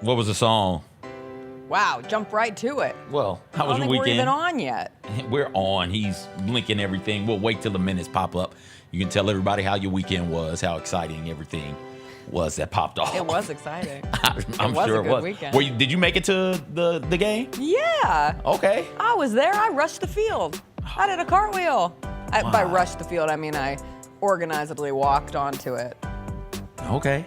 What was the song? Wow, jump right to it. Well, how was I your don't think weekend? we're even on yet. We're on. He's blinking everything. We'll wait till the minutes pop up. You can tell everybody how your weekend was, how exciting everything was that popped off. It was exciting. I'm was sure a good it was. weekend. Did you make it to the game? Yeah. Okay. I was there. I rushed the field. I did a cartwheel. By rushed the field, I mean I organizedly walked onto it. Okay.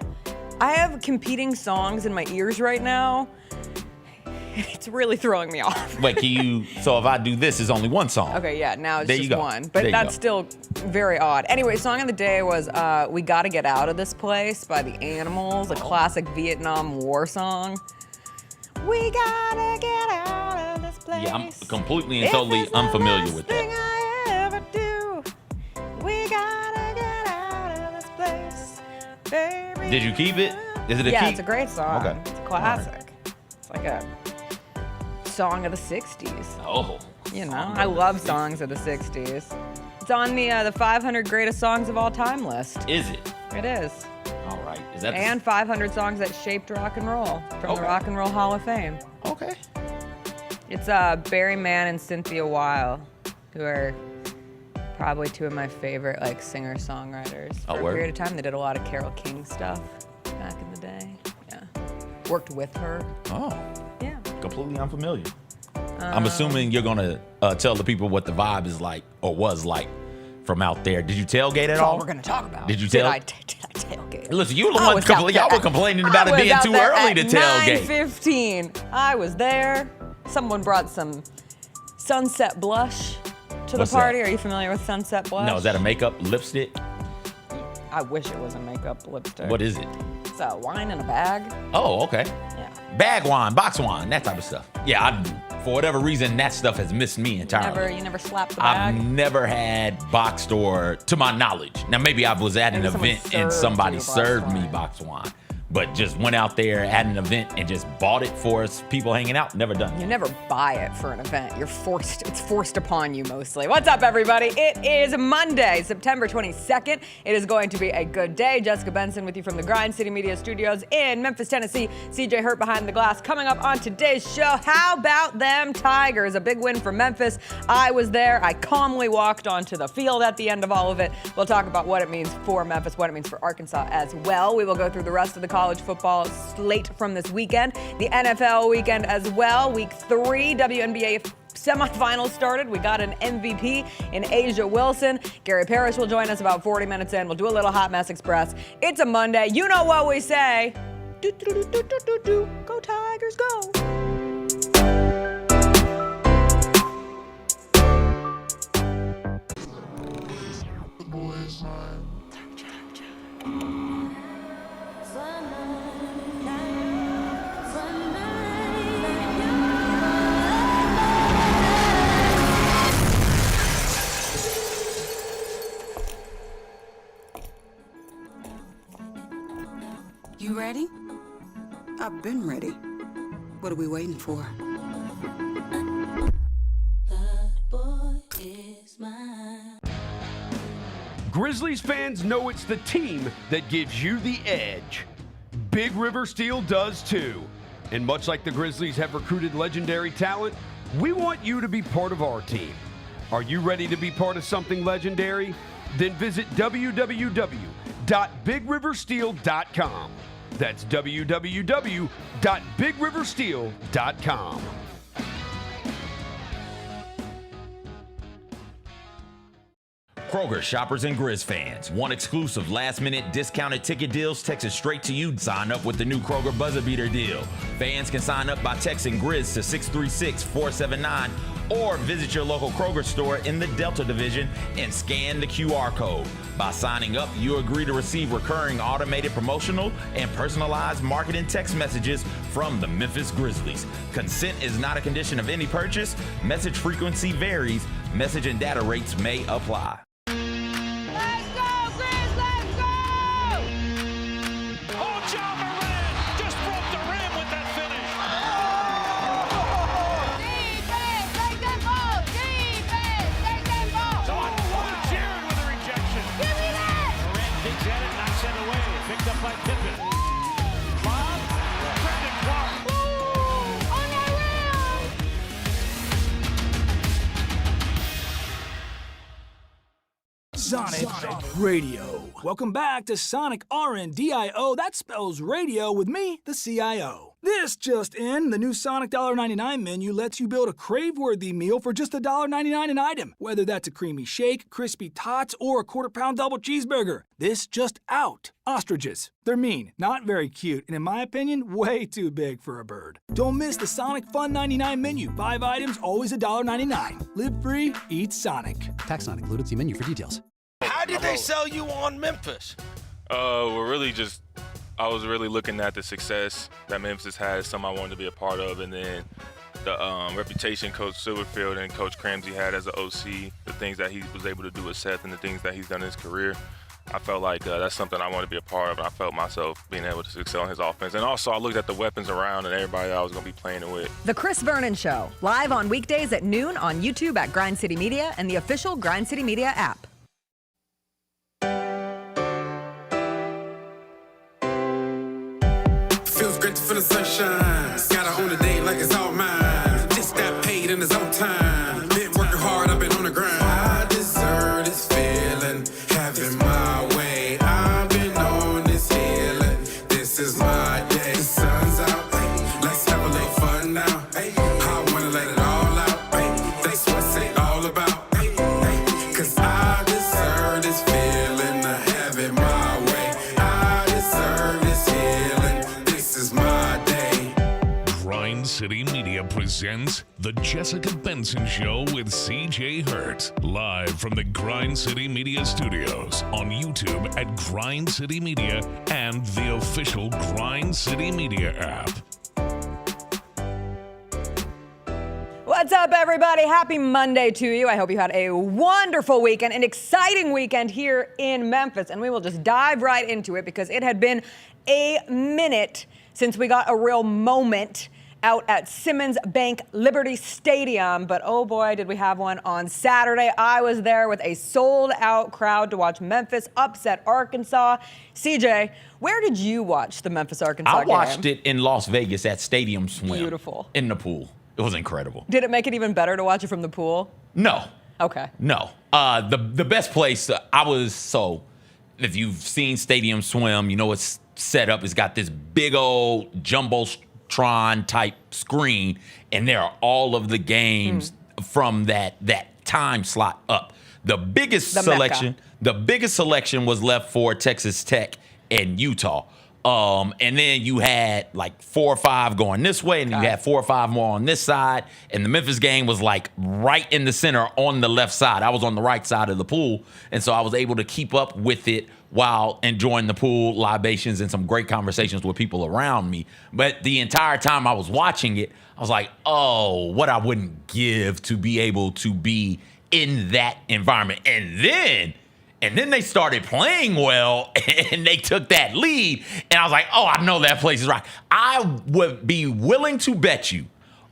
I have competing songs in my ears right now. It's really throwing me off. Wait, so if I do this, it's only one song. Okay, yeah, now it's There just you go. one. There But you that's go. still very odd. Anyway, song of the day was We Gotta Get Out of This Place by The Animals, a classic Vietnam War song. We gotta get out of this place. Yeah, I'm completely and totally unfamiliar with that. Thing I ever do. We gotta get out of this place, baby. Did you keep it? Is it a Yeah, keep? it's a great song. Okay. It's a classic. It's like a song of the 60s. Oh. You know, I love songs of the 60s. It's on the 500 greatest songs of all time list. Is it? It is. All right. Is that And 500 songs that shaped rock and roll from the Okay. Rock and Roll Hall of Fame. Okay. It's Barry Mann and Cynthia Weil, who are probably two of my favorite like singer-songwriters. Oh, For a word? period of time, they did a lot of Carole King stuff back in the day. Yeah. Worked with her. Oh. Yeah. Completely unfamiliar. I'm assuming you're gonna tell the people what the vibe is like or was like from out there. Did you tailgate at That's all? all we're gonna talk about. Did you Did tail- I tailgate? Listen, you were the I one was out y'all there were complaining at- about I it was being out too there early to at tailgate. 9:15. I was there. Someone brought some Sunset Blush to What's the party. that? Are you familiar with Sunset Blush? No, is that a makeup lipstick? I wish it was a makeup lipstick. What is it? It's a wine in a bag. Oh, okay. Yeah. Bag wine, box wine, that type of stuff. Yeah, for whatever reason, that stuff has missed me entirely. You never slapped the bag? I've never had boxed or, to my knowledge. Now, maybe I was at an Maybe someone event and served somebody you boxed served me wine. boxed wine, but just went out there at an event and just bought it for us people hanging out. Never done You that. never buy it for an event. It's forced upon you mostly. What's up, everybody? It is Monday, September 22nd. It is going to be a good day. Jessica Benson with you from the Grind City Media Studios in Memphis, Tennessee. CJ Hurt behind the glass. Coming up on today's show, how about them Tigers? A big win for Memphis. I was there. I calmly walked onto the field at the end of all of it. We'll talk about what it means for Memphis, what it means for Arkansas as well. We will go through the rest of the college football slate from this weekend, the NFL weekend as well. Week 3, WNBA semifinals started. We got an MVP in Asia Wilson. Gary Parrish will join us about 40 minutes in. We'll do a little Hot Mess Express. It's a Monday. You know what we say. Do, do, do, do, do, do, do. Go Tigers, go. You ready? I've been ready. What are we waiting for? Grizzlies fans know it's the team that gives you the edge. Big River Steel does too. And much like the Grizzlies have recruited legendary talent, we want you to be part of our team. Are you ready to be part of something legendary? Then visit www.bigriversteel.com. That's www.bigriversteel.com. Kroger shoppers and Grizz fans. Want exclusive last-minute discounted ticket deals texted straight to you? Sign up with the new Kroger Buzzer Beater deal. Fans can sign up by texting Grizz to 636-479 or visit your local Kroger store in the Delta Division and scan the QR code. By signing up, you agree to receive recurring automated promotional and personalized marketing text messages from the Memphis Grizzlies. Consent is not a condition of any purchase. Message frequency varies. Message and data rates may apply. Sonic Radio. Welcome back to Sonic RNDIO. That spells radio with me, the CIO. This just in, the new Sonic $1.99 menu lets you build a crave-worthy meal for just $1.99 an item, whether that's a creamy shake, crispy tots, or a quarter-pound double cheeseburger. This just out. Ostriches. They're mean, not very cute, and in my opinion, way too big for a bird. Don't miss the Sonic Fun 99 menu. 5 items, always $1.99. Live free, eat Sonic. Tax not included. See menu for details. How did they sell you on Memphis? I was really looking at the success that Memphis had, something I wanted to be a part of, and then the reputation Coach Silverfield and Coach Cramsey had as an OC, the things that he was able to do with Seth and the things that he's done in his career. I felt like that's something I wanted to be a part of, and I felt myself being able to excel in his offense. And also, I looked at the weapons around and everybody that I was going to be playing it with. The Chris Vernon Show, live on weekdays at noon on YouTube at Grind City Media and the official Grind City Media app. Feels great to feel the sunshine. Gotta own the day like it's all mine. Just got paid in his own time. Been working hard, I've been on the grind. I deserve this feeling, having my way. I've been on this healing. This is my day. The sun's out, let's have a little fun now. I wanna let it all out. That's what it's all about. Cause I deserve this feeling, having my way. I deserve this healing. This is my day. Grind City Media presents The Jessica Benson Show with CJ Hurt. Live from the Grind City Media Studios on YouTube at Grind City Media and the official Grind City Media app. What's up, everybody? Happy Monday to you. I hope you had a wonderful weekend, an exciting weekend here in Memphis. And we will just dive right into it because it had been a minute since we got a real moment out at Simmons Bank Liberty Stadium. But oh boy, did we have one on Saturday. I was there with a sold-out crowd to watch Memphis upset Arkansas. CJ, where did you watch the Memphis-Arkansas game? I watched it in Las Vegas at Stadium Swim. Beautiful. In the pool. It was incredible. Did it make it even better to watch it from the pool? No. Okay. No. The best place if you've seen Stadium Swim, you know it's set up. It's got this big old Jumbotron type screen, and there are all of the games from that time slot up. The biggest selection was left for Texas Tech and Utah. And then you had like 4 or 5 going this way, and you had 4 or 5 more on this side. And the Memphis game was like right in the center on the left side. I was on the right side of the pool, and so I was able to keep up with it while enjoying the pool libations and some great conversations with people around me. But the entire time I was watching it, I was like, oh, what I wouldn't give to be able to be in that environment. And then they started playing well, and they took that lead. And I was like, oh, I know that place is right. I would be willing to bet you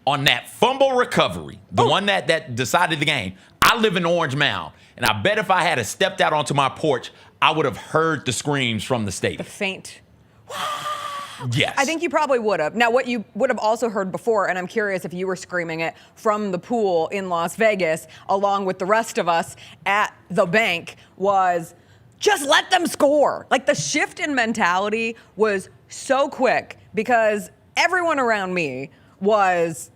on that fumble recovery, the one that decided the game. I live in Orange Mound, and I bet if I had stepped out onto my porch, I would have heard the screams from the stadium. The faint. Yes. I think you probably would have. Now, what you would have also heard before, and I'm curious if you were screaming it from the pool in Las Vegas, along with the rest of us at the bank, was just let them score. Like, the shift in mentality was so quick because everyone around me was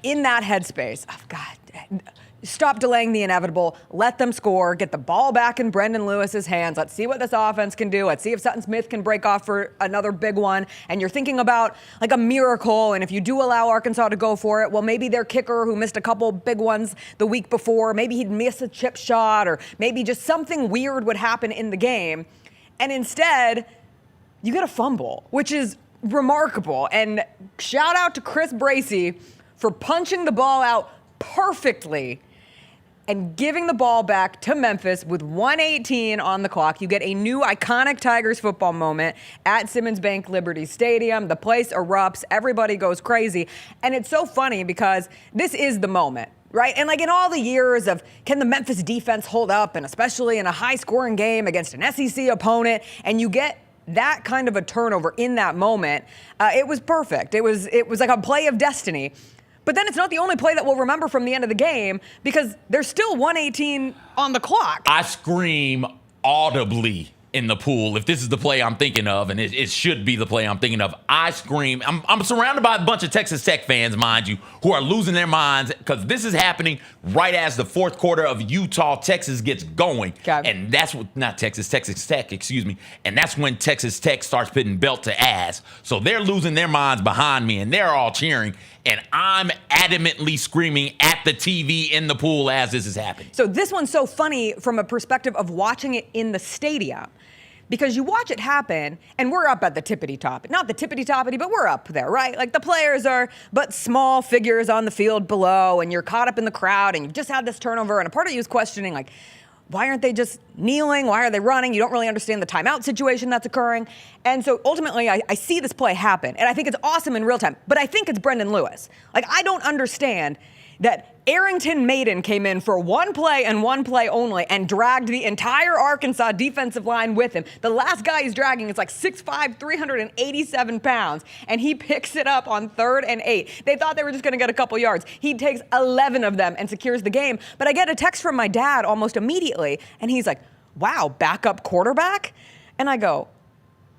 in that headspace. Oh, God. Stop delaying the inevitable. Let them score. Get the ball back in Brendan Lewis's hands. Let's see what this offense can do. Let's see if Sutton Smith can break off for another big one. And you're thinking about like a miracle. And if you do allow Arkansas to go for it, well, maybe their kicker who missed a couple big ones the week before, maybe he'd miss a chip shot, or maybe just something weird would happen in the game. And instead, you get a fumble, which is remarkable. And shout out to Chris Bracey for punching the ball out perfectly and giving the ball back to Memphis with 1:18 on the clock. You get a new iconic Tigers football moment at Simmons Bank Liberty Stadium. The place erupts. Everybody goes crazy. And it's so funny because this is the moment, right? And like in all the years of can the Memphis defense hold up, and especially in a high-scoring game against an SEC opponent, and you get that kind of a turnover in that moment, it was perfect. It was like a play of destiny. But then it's not the only play that we'll remember from the end of the game because there's still 1:18 on the clock. I scream audibly in the pool if this is the play I'm thinking of, and it should be the play I'm thinking of. I scream. I'm surrounded by a bunch of Texas Tech fans, mind you, who are losing their minds because this is happening right as the fourth quarter of Utah-Texas gets going. Okay. And that's what, not Texas Tech, excuse me. And that's when Texas Tech starts putting belt to ass. So they're losing their minds behind me, and they're all cheering. And I'm adamantly screaming at the TV in the pool as this is happening. So this one's so funny from a perspective of watching it in the stadium. Because you watch it happen, and we're up at the tippity-top. Not the tippity-toppity, but we're up there, right? Like the players are but small figures on the field below, and you're caught up in the crowd, and you've just had this turnover, and a part of you is questioning, like, why aren't they just kneeling? Why are they running? You don't really understand the timeout situation that's occurring. And so ultimately, I see this play happen, and I think it's awesome in real time, but I think it's Brendan Lewis. Like, I don't understand that Arrington Maiden came in for one play and one play only and dragged the entire Arkansas defensive line with him. The last guy he's dragging is like 6'5", 387 pounds, and he picks it up on 3rd and 8. They thought they were just going to get a couple yards. He takes 11 of them and secures the game. But I get a text from my dad almost immediately, and he's like, wow, backup quarterback? And I go,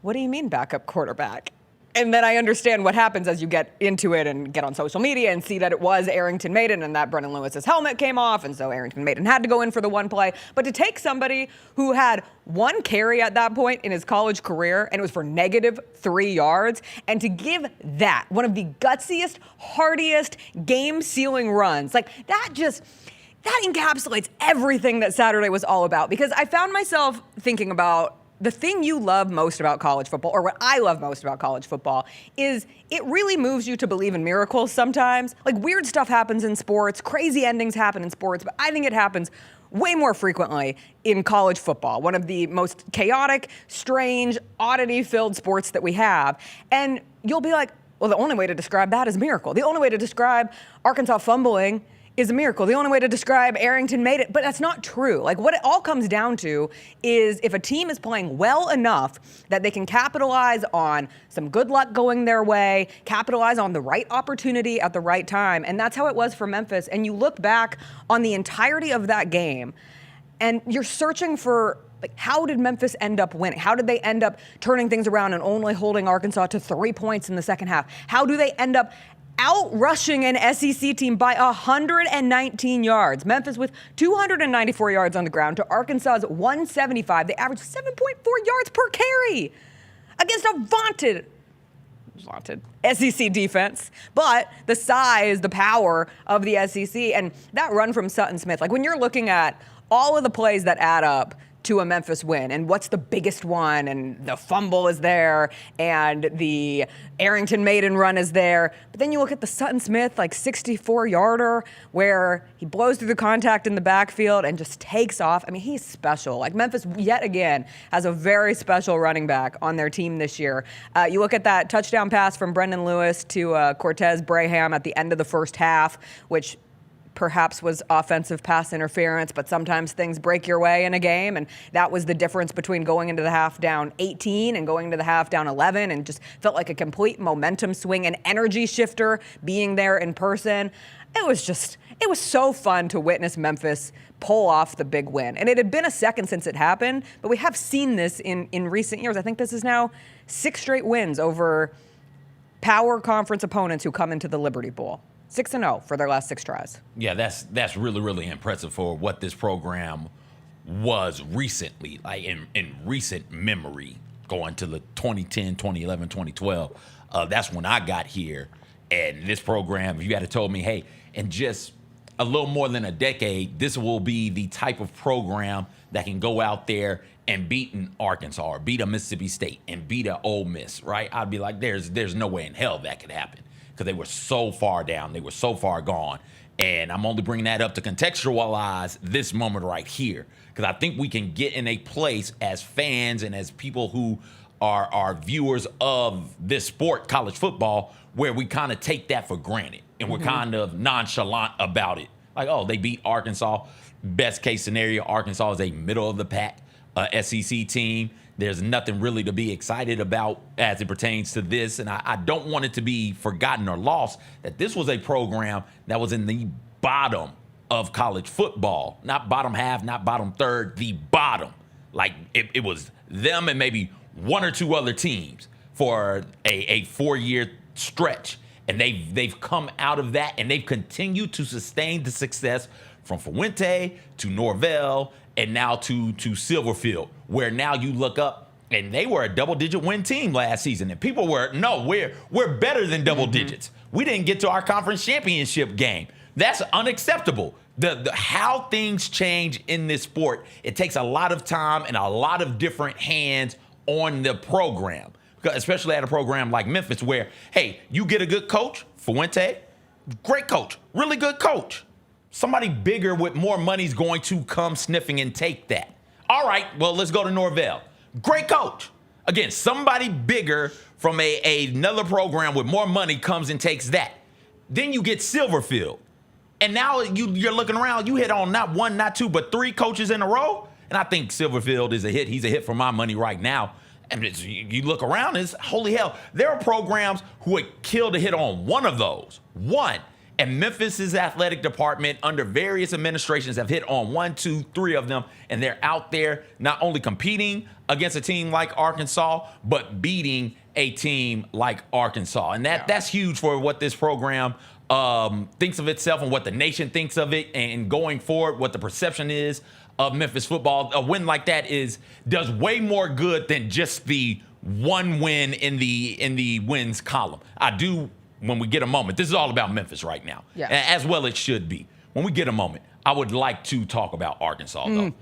what do you mean backup quarterback? And then I understand what happens as you get into it and get on social media and see that it was Arrington Maiden and that Brendan Lewis's helmet came off, and so Arrington Maiden had to go in for the one play. But to take somebody who had one carry at that point in his college career, and it was for -3 yards, and to give that one of the gutsiest, hardiest, game-sealing runs, like that encapsulates everything that Saturday was all about. Because I found myself thinking about the thing you love most about college football, or what I love most about college football, is it really moves you to believe in miracles sometimes. Like, weird stuff happens in sports, crazy endings happen in sports, but I think it happens way more frequently in college football, one of the most chaotic, strange, oddity-filled sports that we have. And you'll be like, well, the only way to describe that is miracle. The only way to describe Arkansas fumbling is a miracle. The only way to describe Arrington made it, but that's not true. Like, what it all comes down to is if a team is playing well enough that they can capitalize on some good luck going their way, capitalize on the right opportunity at the right time, and that's how it was for Memphis. And you look back on the entirety of that game, and you're searching for, like, how did Memphis end up winning? How did they end up turning things around and only holding Arkansas to 3 points in the second half? How do they end up out-rushing an SEC team by 119 yards? Memphis with 294 yards on the ground to Arkansas's 175. They averaged 7.4 yards per carry against a vaunted SEC defense. But the size, the power of the SEC, and that run from Sutton Smith, like when you're looking at all of the plays that add up to a Memphis win, and what's the biggest one, and the fumble is there, and the Arrington Maiden run is there, but then you look at the Sutton Smith, like 64-yarder, where he blows through the contact in the backfield and just takes off. I mean, he's special. Like, Memphis, yet again, has a very special running back on their team this year. You look at that touchdown pass from Brendan Lewis to Cortez Braham at the end of the first half, which perhaps was offensive pass interference, but sometimes things break your way in a game, and that was the difference between going into the half down 18 and going into the half down 11, and just felt like a complete momentum swing, an energy shifter being there in person. It was so fun to witness Memphis pull off the big win. And it had been a second since it happened, but we have seen this in recent years. I think this is now 6 straight wins over power conference opponents who come into the Liberty Bowl. 6-0 for their last 6 tries. Yeah, that's really, really impressive for what this program was recently, like in recent memory, going to the 2010, 2011, 2012. That's when I got here. And this program, if you had told me, hey, in just a little more than a decade, this will be the type of program that can go out there and beat an Arkansas or beat a Mississippi State and beat an Ole Miss, right? I'd be like, there's no way in hell that could happen. Because they were so far down, they were so far gone. And I'm only bringing that up to contextualize this moment right here. Because I think we can get in a place as fans and as people who are viewers of this sport, college football, where we kind of take that for granted. And we're kind of nonchalant about it. Like, oh, they beat Arkansas. Best case scenario, Arkansas is a middle of the pack SEC team. There's nothing really to be excited about as it pertains to this. And I don't want it to be forgotten or lost that this was a program that was in the bottom of college football. Not bottom half, not bottom third, the bottom. Like it was them and maybe one or two other teams for a 4-year stretch. And they've come out of that, and they've continued to sustain the success from Fuente to Norvell and now to Silverfield, where now you look up and they were a double-digit win team last season. And people were, no, we're better than double digits. We didn't get to our conference championship game. That's unacceptable. The how things change in this sport, it takes a lot of time and a lot of different hands on the program, especially at a program like Memphis where, hey, you get a good coach, Fuente, great coach, really good coach. Somebody bigger with more money is going to come sniffing and take that. All right, well, let's go to Norvell. Great coach. Again, somebody bigger from another program with more money comes and takes that. Then you get Silverfield. And now you're looking around, you hit on not one, not two, but 3 coaches in a row. And I think Silverfield is a hit. He's a hit for my money right now. And you look around, it's holy hell. There are programs who would kill to hit on one of those. One. And Memphis's athletic department under various administrations have hit on 1, 2, 3 of them. And they're out there not only competing against a team like Arkansas, but beating a team like Arkansas. And that's huge for what this program thinks of itself and what the nation thinks of it, and going forward, what the perception is of Memphis football. A win like that does way more good than just the one win in the wins column. I do, when we get a moment, this is all about Memphis right now, as well it should be. When we get a moment, I would like to talk about Arkansas, though.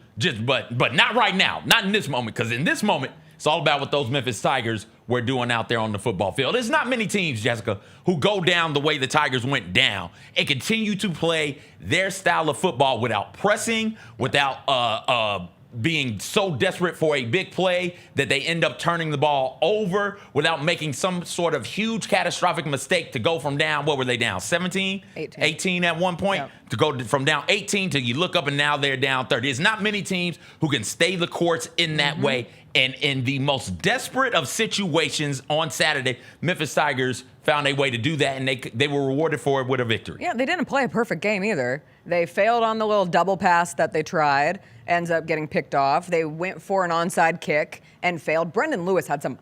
But not right now, not in this moment, because in this moment, it's all about what those Memphis Tigers were doing out there on the football field. There's not many teams, Jessica, who go down the way the Tigers went down and continue to play their style of football without pressing, without being so desperate for a big play that they end up turning the ball over, without making some sort of huge catastrophic mistake to go from down, what were they down, 17? 18 at one point? Yep. To go from down 18 to you look up and now they're down 30. There's not many teams who can stay the course in that way. And in the most desperate of situations on Saturday, Memphis Tigers found a way to do that, and they were rewarded for it with a victory. Yeah, they didn't play a perfect game either. They failed on the little double pass that they tried, ends up getting picked off. They went for an onside kick and failed. Brendan Lewis had some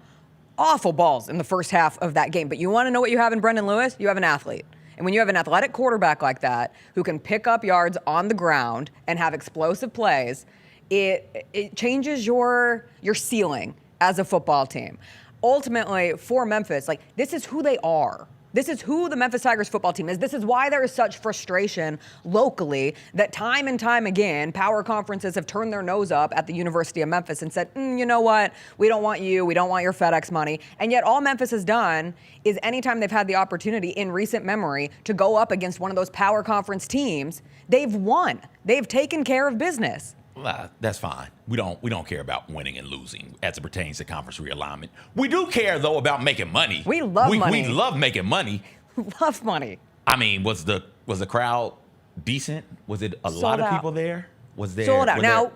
awful balls in the first half of that game. But you want to know what you have in Brendan Lewis? You have an athlete. And when you have an athletic quarterback like that who can pick up yards on the ground and have explosive plays, it changes your ceiling as a football team. Ultimately, for Memphis, like, this is who they are. This is who the Memphis Tigers football team is. This is why there is such frustration locally that time and time again, power conferences have turned their nose up at the University of Memphis and said, you know what? We don't want you. We don't want your FedEx money. And yet all Memphis has done is anytime they've had the opportunity in recent memory to go up against one of those power conference teams, they've won. They've taken care of business. That's fine. We don't care about winning and losing as it pertains to conference realignment. We do care, though, about making money. We love money. We love making money. Love money. I mean, was the crowd decent? Was it a lot of people there? Was there sold out? Now,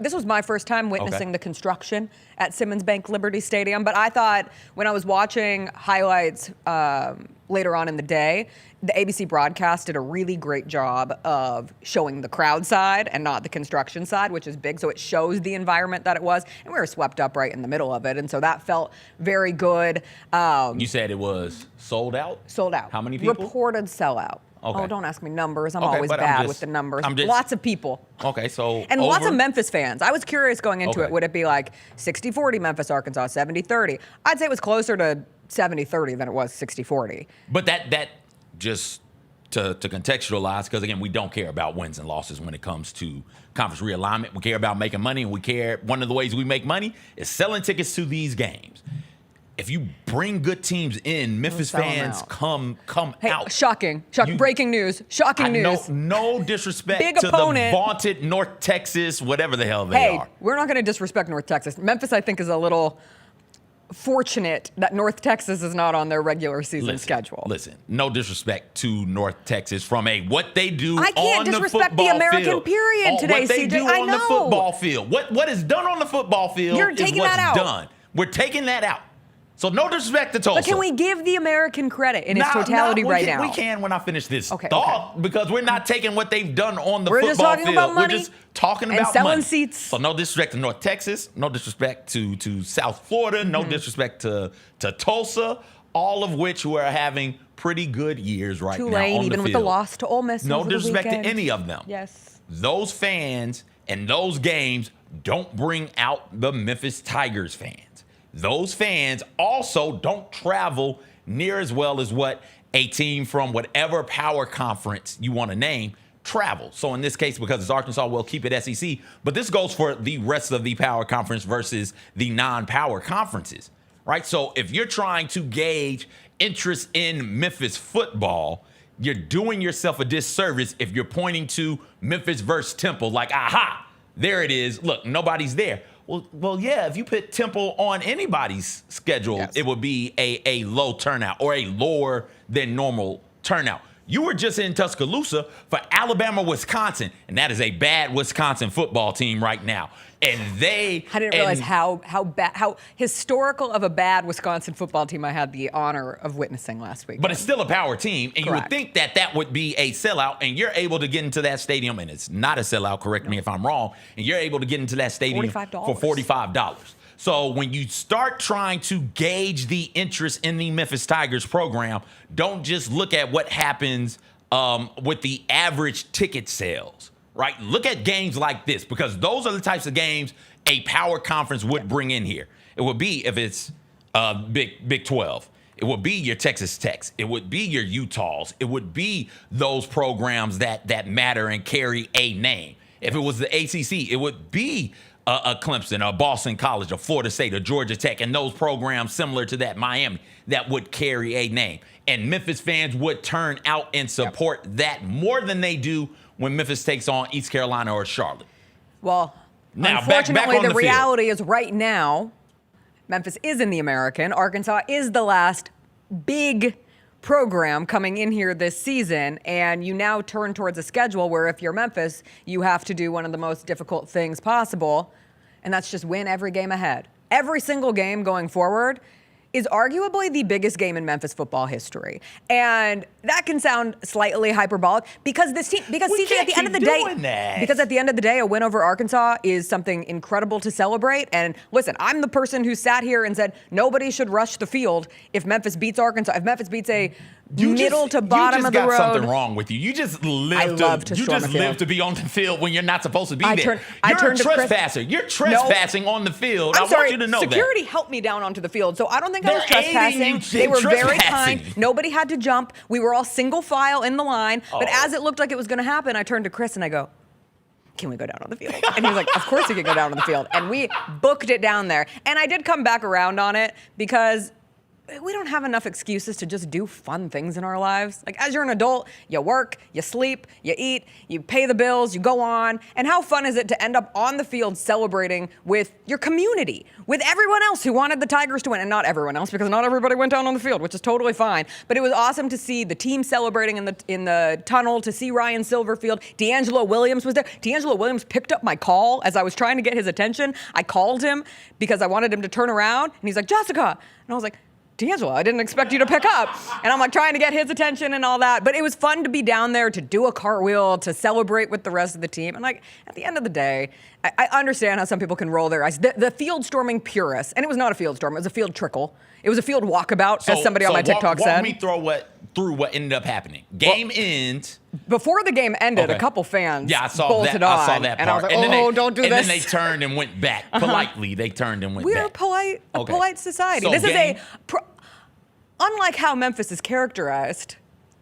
this was my first time witnessing the construction at Simmons Bank Liberty Stadium, but I thought when I was watching highlights later on in the day, the ABC broadcast did a really great job of showing the crowd side and not the construction side, which is big. So it shows the environment that it was. And we were swept up right in the middle of it. And so that felt very good. You said it was sold out? Sold out. How many people? Reported sellout. Okay. Oh, don't ask me numbers. I'm always bad with the numbers. Lots of people. Okay, so and lots of Memphis fans. I was curious going into it. Would it be like 60-40 Memphis, Arkansas, 70-30? I'd say it was closer to 70-30 than it was 60-40. But that just to contextualize, because again, we don't care about wins and losses when it comes to conference realignment. We care about making money, and one of the ways we make money is selling tickets to these games. If you bring good teams in, Memphis fans come out. Shocking. Breaking news. Shocking news. No disrespect Big to opponent. The vaunted North Texas, whatever the hell they are. We're not going to disrespect North Texas. Memphis, I think, is a little fortunate that North Texas is not on their regular season schedule. Listen, no disrespect to North Texas from what they do I can't on the disrespect football the American field. period today, What they CJ. do I on the know. football field. What is done on the football field You're is taking what's that out. done. We're taking that out. So no disrespect to Tulsa. But can we give the American credit in its totality we right can, now? We can when I finish this thought, because we're not taking what they've done on the We're football just talking field. about money we're just talking and about selling money. seats. So no disrespect to North Texas, no disrespect to South Florida, no disrespect to Tulsa, all of which who are having pretty good years right now Tulane, on the even field. with the loss to Ole Miss No over the disrespect to weekend. any of them. Yes. Those fans and those games don't bring out the Memphis Tigers fans. Those fans also don't travel near as well as what a team from whatever power conference you want to name travels. So in this case, because it's Arkansas, we'll keep it SEC. But this goes for the rest of the power conference versus the non-power conferences, right? So if you're trying to gauge interest in Memphis football, you're doing yourself a disservice if you're pointing to Memphis versus Temple like, aha, there it is. Look, nobody's there. Well, yeah, if you put Temple on anybody's schedule, it would be a low turnout or a lower than normal turnout. You were just in Tuscaloosa for Alabama, Wisconsin, and that is a bad Wisconsin football team right now. And I didn't realize how historical of a bad Wisconsin football team I had the honor of witnessing last week. But it's still a power team, and Correct. you would think that would be a sellout, and you're able to get into that stadium, and it's not a sellout, correct me if I'm wrong, and you're able to get into that stadium $45. for $45. So when you start trying to gauge the interest in the Memphis Tigers program, don't just look at what happens with the average ticket sales, right? Look at games like this, because those are the types of games a power conference would bring in here. It would be if it's Big 12. It would be your Texas Techs. It would be your Utahs. It would be those programs that matter and carry a name. If it was the ACC, it would be a Clemson, a Boston College, a Florida State, a Georgia Tech, and those programs similar to that, Miami, that would carry a name. And Memphis fans would turn out and support that more than they do when Memphis takes on East Carolina or Charlotte. Well, now, unfortunately, back on the the reality is right now, Memphis is in the American. Arkansas is the last big program coming in here this season, and you now turn towards a schedule where if you're Memphis, you have to do one of the most difficult things possible, and that's just win every game ahead. Every single game going forward is arguably the biggest game in Memphis football history. And that can sound slightly hyperbolic because this team, because CJ, at the end of the day, because at the end of the day, a win over Arkansas is something incredible to celebrate. And listen, I'm the person who sat here and said nobody should rush the field if Memphis beats Arkansas. If Memphis beats a middle to bottom of the road. You just got something wrong with you. You just live to be on the field when you're not supposed to be there. You're a trespasser. You're trespassing on the field. I'm sorry, want you to know security that. helped me down onto the field, so I don't think I was trespassing. They were very kind. Nobody had to jump. We were all single file in the line. But as it looked like it was going to happen, I turned to Chris and I go, can we go down on the field? And he was like, of course you can go down on the field. And we booked it down there. And I did come back around on it because we don't have enough excuses to just do fun things in our lives. Like, as you're an adult, you work, you sleep, you eat, you pay the bills, you go on. And how fun is it to end up on the field celebrating with your community, with everyone else who wanted the Tigers to win, and not everyone else, because not everybody went down on the field, which is totally fine. But it was awesome to see the team celebrating in the tunnel, to see Ryan Silverfield. D'Angelo Williams was there. D'Angelo Williams picked up my call as I was trying to get his attention. I called him because I wanted him to turn around, and he's like, Jessica. And I was like, D'Angelo, I didn't expect you to pick up. And I'm like trying to get his attention and all that. But it was fun to be down there, to do a cartwheel, to celebrate with the rest of the team. And like, at the end of the day, I understand how some people can roll their eyes. The field storming purists, and it was not a field storm, it was a field trickle. It was a field walkabout, as somebody on my TikTok said. Walk me through what ended up happening. Game ends. Before the game ended, a couple fans bolted on. I saw that part. And I was like, don't do this. And then they turned and went back. Politely, they turned and went back. We're a polite society. So this is unlike how Memphis is characterized,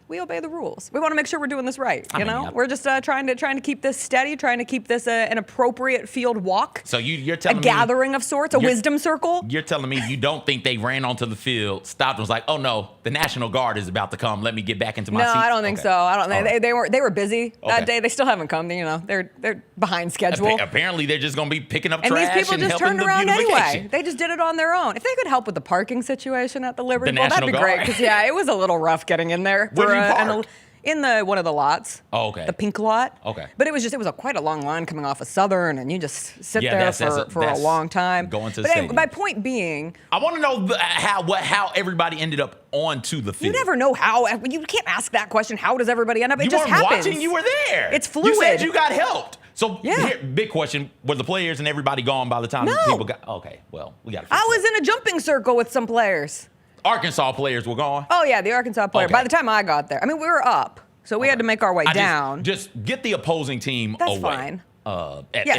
we obey the rules. We want to make sure we're doing this right. You know, yeah. we're just trying to keep this steady, trying to keep this an appropriate field walk. So you're telling a me gathering of sorts, a wisdom circle. You're telling me you don't think they ran onto the field, stopped, and was like, "Oh no, the National Guard is about to come. Let me get back into my seat." No, I don't think so. I don't. Right. They were busy that day. They still haven't come. You know, they're behind schedule. Apparently, they're just going to be picking up And trash these people and just helping turned the around beautification. anyway. They just did it on their own. If they could help with the parking situation at the Liberty The Bowl, that'd National be great. Guard. Because it was a little rough getting in there. Where did you park? In one of the lots. Oh, okay. The pink lot. Okay. But it was quite a long line coming off of Southern, and you just sit there for a long time. Going to the but stadium. my point being, I want to know how everybody ended up onto the field. you never know how. You can't ask that question. How does everybody end up? It You just weren't happens. watching. You were there. It's fluid. You said you got helped. So Yeah. here, big question: were the players and everybody gone by the time No. people got? Okay, well, we got to. I was in a jumping circle with some players. Arkansas players were gone. Oh yeah, the Arkansas player. Okay. By the time I got there, I mean we were up, so we had to make our way down. Just get the opposing team That's away. fine.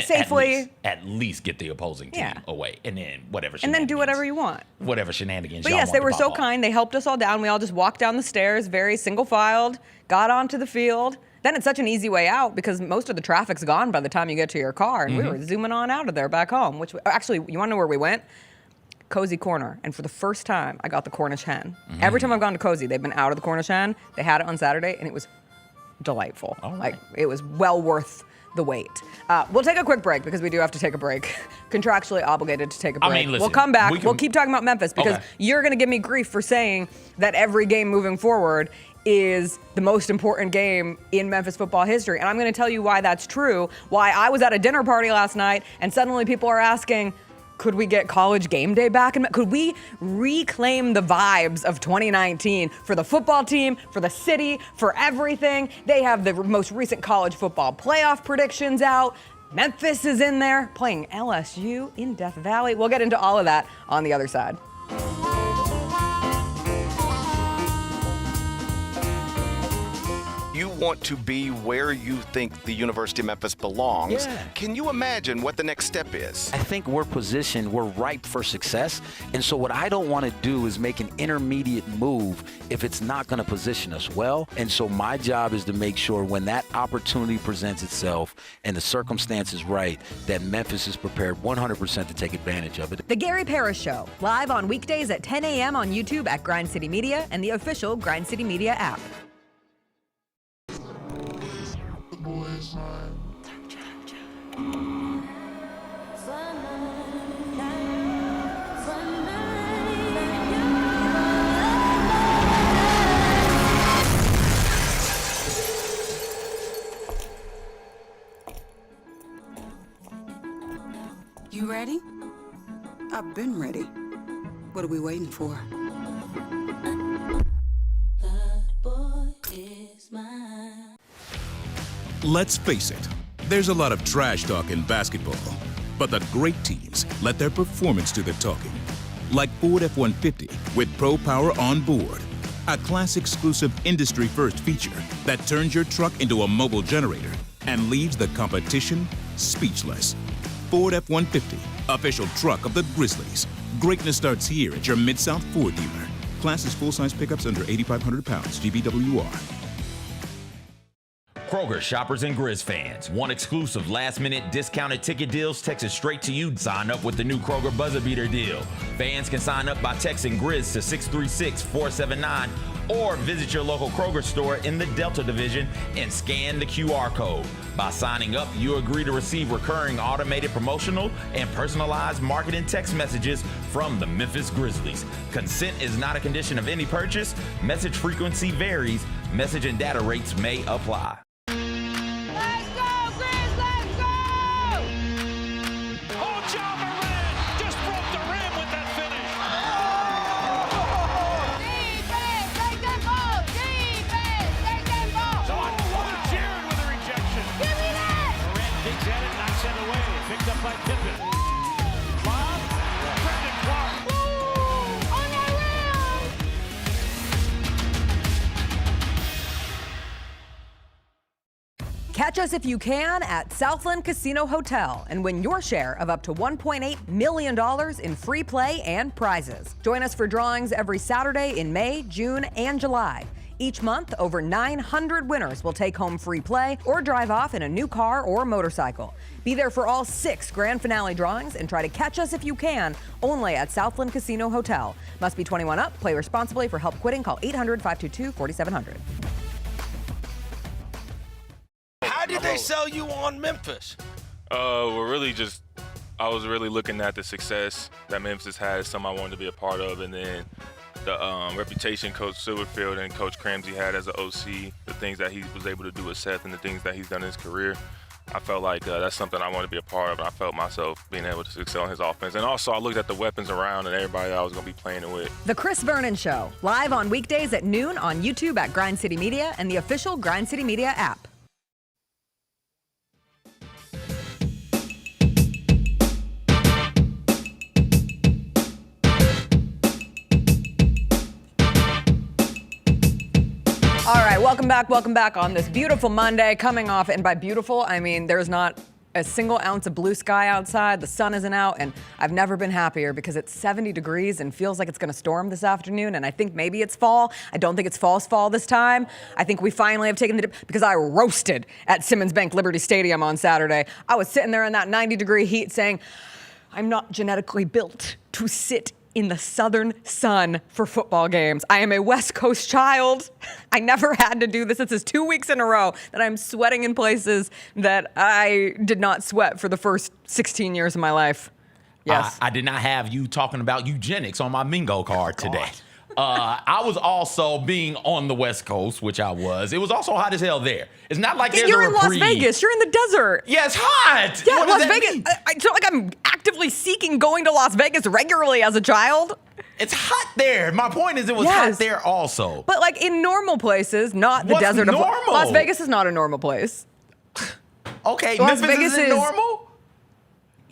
Safely. At least get the opposing team Yeah. away, and then whatever. And then do shenanigans- whatever you want. Whatever shenanigans. But y'all yes, want they to were pop so off. kind. They helped us all down. We all just walked down the stairs, very single-filed, got onto the field. Then it's such an easy way out because most of the traffic's gone by the time you get to your car. And we were zooming on out of there back home. Actually, you want to know where we went? Cozy Corner. And for the first time, I got the Cornish hen. Every time I've gone to Cozy, they've been out of the Cornish hen. They had it on Saturday, and it was delightful. All right. Like, it was well worth the wait. We'll take a quick break because we do have to take a break. Contractually obligated to take a break. I mean, listen, we'll come back. we can- We'll keep talking about Memphis because Okay. you're going to give me grief for saying that every game moving forward is the most important game in Memphis football history. And I'm going to tell you why that's true, why I was at a dinner party last night and suddenly people are asking, could we get college game day back? Could we reclaim the vibes of 2019 for the football team, for the city, for everything? They have the most recent college football playoff predictions out. Memphis is in there playing LSU in Death Valley. We'll get into all of that on the other side. You want to be where you think the University of Memphis belongs. Yeah. Can you imagine what the next step is? I think we're positioned, we're ripe for success. And so what I don't want to do is make an intermediate move if it's not going to position us well. And so my job is to make sure when that opportunity presents itself and the circumstance is right, that Memphis is prepared 100% to take advantage of it. The Gary Parrish Show, live on weekdays at 10 a.m. on YouTube at Grind City Media and the official Grind City Media app. You ready? I've been ready. What are we waiting for? Let's face it, there's a lot of trash talk in basketball, but the great teams let their performance do the talking. Like Ford F-150 with Pro Power on board, a class-exclusive industry-first feature that turns your truck into a mobile generator and leaves the competition speechless. Ford F-150, official truck of the Grizzlies. Greatness starts here at your Mid-South Ford dealer. Class is full-size pickups under 8,500 pounds, GVWR. Kroger shoppers and Grizz fans. Want exclusive last-minute discounted ticket deals texted straight to you? Sign up with the new Kroger Buzzer Beater deal. Fans can sign up by texting Grizz to 636-479 or visit your local Kroger store in the Delta Division and scan the QR code. By signing up, you agree to receive recurring automated promotional and personalized marketing text messages from the Memphis Grizzlies. Consent is not a condition of any purchase. Message frequency varies. Message and data rates may apply. Catch us if you can at Southland Casino Hotel and win your share of up to $1.8 million in free play and prizes. Join us for drawings every Saturday in May, June, and July. Each month, over 900 winners will take home free play or drive off in a new car or motorcycle. Be there for all 6 grand finale drawings and try to catch us if you can, only at Southland Casino Hotel. Must be 21 up. Play responsibly. For help quitting, call 800-522-4700. How did they sell you on Memphis? We're really just, I was really looking at the success that Memphis had, something I wanted to be a part of, and then the reputation Coach Silverfield and Coach Cramsey had as an OC, the things that he was able to do with Seth and the things that he's done in his career. I felt like that's something I wanted to be a part of, and I felt myself being able to excel in his offense. And also, I looked at the weapons around and everybody I was going to be playing it with. The Chris Vernon Show, live on weekdays at noon on YouTube at Grind City Media and the official Grind City Media app. All right, welcome back on this beautiful Monday, coming off, and by beautiful, I mean there's not a single ounce of blue sky outside, the sun isn't out, and I've never been happier because it's 70 degrees and feels like it's gonna storm this afternoon, and I think maybe it's fall. I don't think it's false fall this time. I think we finally have taken the dip, because I roasted at Simmons Bank Liberty Stadium on Saturday. I was sitting there in that 90-degree heat saying, I'm not genetically built to sit in the southern sun for football games. I am a West Coast child. I never had to do this. This is 2 weeks in a row that I'm sweating in places that I did not sweat for the first 16 years of my life. Yes. I did not have you talking about eugenics on my bingo card today. I was also being on the West Coast, which I was. It was also hot as hell there. It's not like there's You're a in Las reprieve. Vegas. You're in the desert. Yeah, it's hot. Yeah, What does Las that Vegas. mean? It's not like I'm actively seeking going to Las Vegas regularly as a child. It's hot there. My point is it was Yes. hot there also. But like in normal places, not the What's desert normal? of Las Vegas is not a normal place. Okay, Las Memphis Vegas isn't is normal?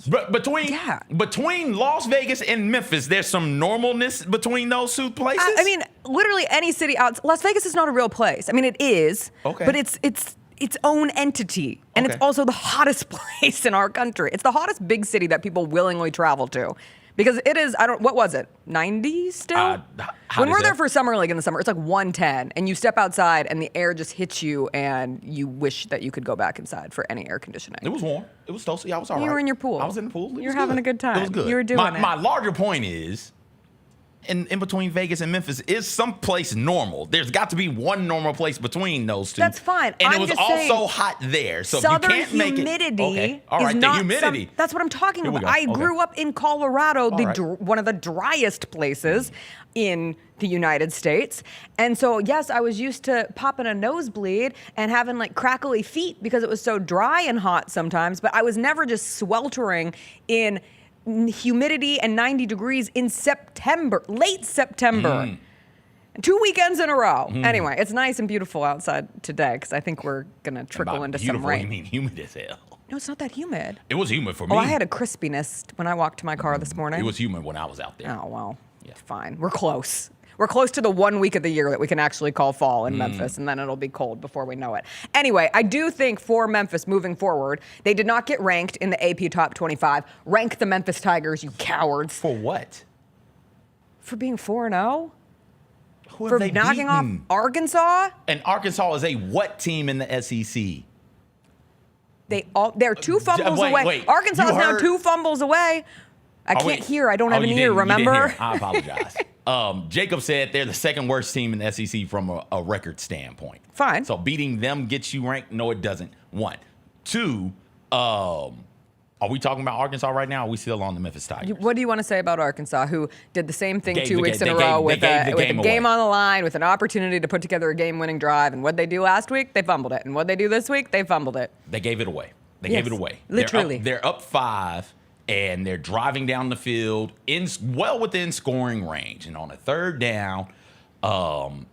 But between Las Vegas and Memphis, there's some normalness between those two places? I mean, literally any city out. Las Vegas is not a real place. I mean, it is, but it's its own entity, and it's also the hottest place in our country. It's the hottest big city that people willingly travel to. Because it is, what was it, 90 still? When we're there for Summer League in the summer, it's like 110, and you step outside and the air just hits you, and you wish that you could go back inside for any air conditioning. It was warm. It was toasty. I was all right. You were in your pool. I was in the pool. You're having a good time. It was good. You were doing it. My larger point is, in between Vegas and Memphis, is some place normal. There's got to be one normal place between those two. That's fine. And I'm it was just also saying, hot there. So Southern if you can't make it. humidity Okay. All right, is the not humidity. that's what I'm talking Here we about. go. I Okay. grew up in Colorado, All right. one of the driest places in the United States. And so, yes, I was used to popping a nosebleed and having like crackly feet because it was so dry and hot sometimes, but I was never just sweltering in humidity and 90 degrees in September, late September. 2 weekends in a row. Anyway, it's nice and beautiful outside today because I think we're going to trickle into some Beautiful, rain. you mean humid as hell? No, it's not that humid. It was humid for me. Oh, I had a crispiness when I walked to my car this morning. It was humid when I was out there. Oh, well, fine. We're close. We're close to the 1 week of the year that we can actually call fall in Memphis, and then it'll be cold before we know it. Anyway, I do think for Memphis moving forward, they did not get ranked in the AP Top 25. Rank the Memphis Tigers, you cowards. For what? For being 4-0? Who have For they knocking off beaten? Arkansas? And Arkansas is a what team in the SEC? They're 2 fumbles Wait, away. wait. Arkansas You is now heard- 2 fumbles away. I can't hear. I don't have an ear, remember? I apologize. Jacob said they're the second worst team in the SEC from a record standpoint. Fine. So beating them gets you ranked? No, it doesn't. 1. 2, are we talking about Arkansas right now? Or are we still on the Memphis Tigers? What do you want to say about Arkansas, who did the same thing Gave 2 the weeks ga- in a they row gave- with they a gave the game game away. on the line, with an opportunity to put together a game-winning drive? And what'd they do last week? They fumbled it. And what'd they do this week? They fumbled it. They gave it away. They Yes, gave it away. literally. They're up 5, and they're driving down the field well within scoring range. And on a 3rd down,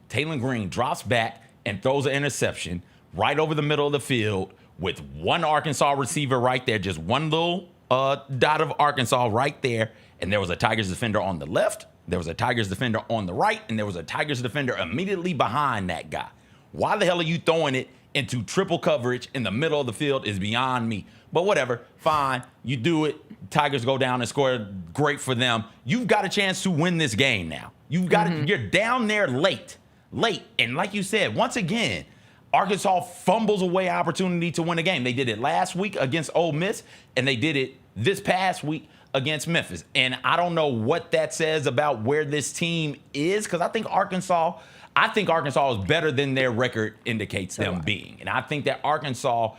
Taylor Green drops back and throws an interception right over the middle of the field with one Arkansas receiver right there, just one little dot of Arkansas right there. And there was a Tigers defender on the left, there was a Tigers defender on the right, and there was a Tigers defender immediately behind that guy. Why the hell are you throwing it into triple coverage in the middle of the field is beyond me. But whatever, fine, you do it. Tigers go down and score. Great for them. You've got a chance to win this game now. You've got it. You're down there late. late. And like you said, once again, Arkansas fumbles away opportunity to win a game. They did it last week against Ole Miss, and they did it this past week against Memphis. And I don't know what that says about where this team is, because I think Arkansas is better than their record indicates them being. And I think that Arkansas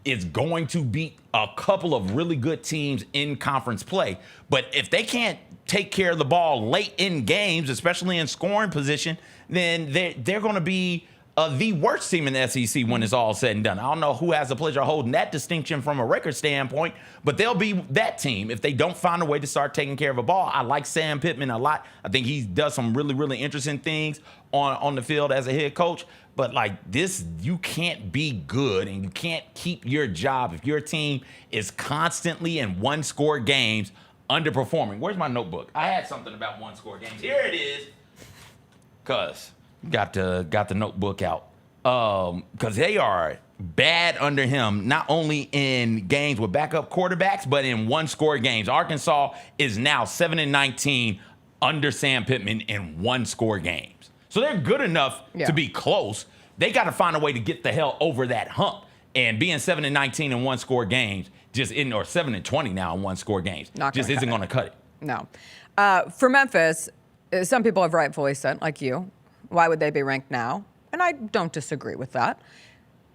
is going to beat a couple of really good teams in conference play. But if they can't take care of the ball late in games, especially in scoring position, then they're going to be the worst team in the SEC when it's all said and done. I don't know who has the pleasure of holding that distinction from a record standpoint, but they'll be that team if they don't find a way to start taking care of a ball. I like Sam Pittman a lot. I think he does some really, really interesting things on the field as a head coach. But like this, you can't be good and you can't keep your job if your team is constantly in one-score games underperforming. Where's my notebook? I had something about one-score games. Here it is. Cuz got the notebook out. Because they are bad under him, not only in games with backup quarterbacks, but in one-score games. Arkansas is now 7-19 under Sam Pittman in one-score games. So they're good enough to be close. They got to find a way to get the hell over that hump. And being 7-19 in one-score games, or 7-20 now in one-score games, just isn't going to cut it. No. For Memphis, some people have rightfully said, like you, why would they be ranked now? And I don't disagree with that.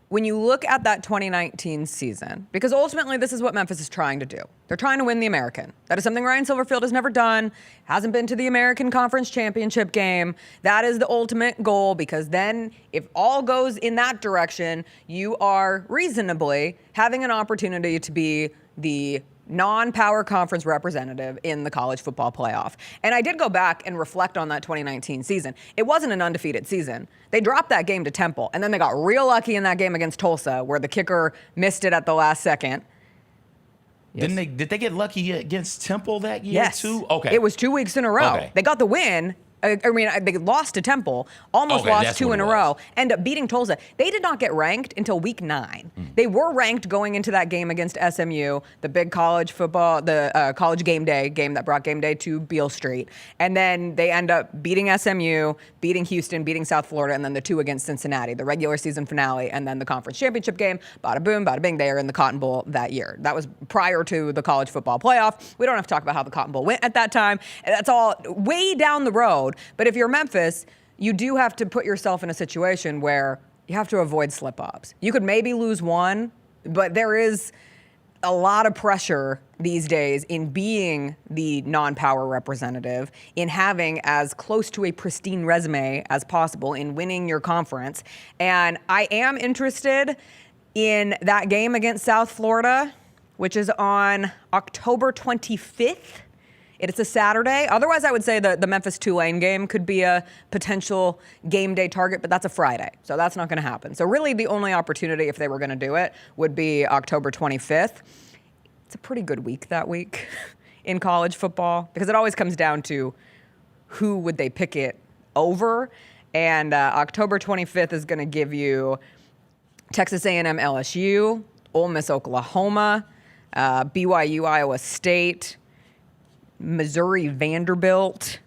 When you look at that 2019 season, because ultimately this is what Memphis is trying to do. They're trying to win the American. That is something Ryan Silverfield has never done, hasn't been to the American Conference Championship game. That is the ultimate goal, because then if all goes in that direction, you are reasonably having an opportunity to be the non-power conference representative in the college football playoff. And I did go back and reflect on that 2019 season. It wasn't an undefeated season. They dropped that game to Temple, and then they got real lucky in that game against Tulsa where the kicker missed it at the last second. Yes. Did they get lucky against Temple that year too? Okay. It was 2 weeks in a row. Okay. They got the win. I mean, they lost to Temple, almost lost 2 in a row, ended up beating Tulsa. They did not get ranked until week 9. They were ranked going into that game against SMU, the big college football, the college game day game that brought game day to Beale Street. And then they end up beating SMU, beating Houston, beating South Florida, and then the 2 against Cincinnati, the regular season finale, and then the conference championship game. Bada boom, bada bing, they are in the Cotton Bowl that year. That was prior to the college football playoff. We don't have to talk about how the Cotton Bowl went at that time. That's all way down the road. But if you're Memphis, you do have to put yourself in a situation where you have to avoid slip-ups. You could maybe lose one, but there is a lot of pressure these days in being the non-power representative, in having as close to a pristine resume as possible, in winning your conference. And I am interested in that game against South Florida, which is on October 25th. It's a Saturday. Otherwise, I would say the Memphis-Tulane game could be a potential game day target, but that's a Friday, so that's not going to happen. So really the only opportunity, if they were going to do it, would be October 25th. It's a pretty good week that week in college football, because it always comes down to who would they pick it over. And October 25th is going to give you Texas A&M LSU, Ole Miss Oklahoma, BYU Iowa State, Missouri Vanderbilt.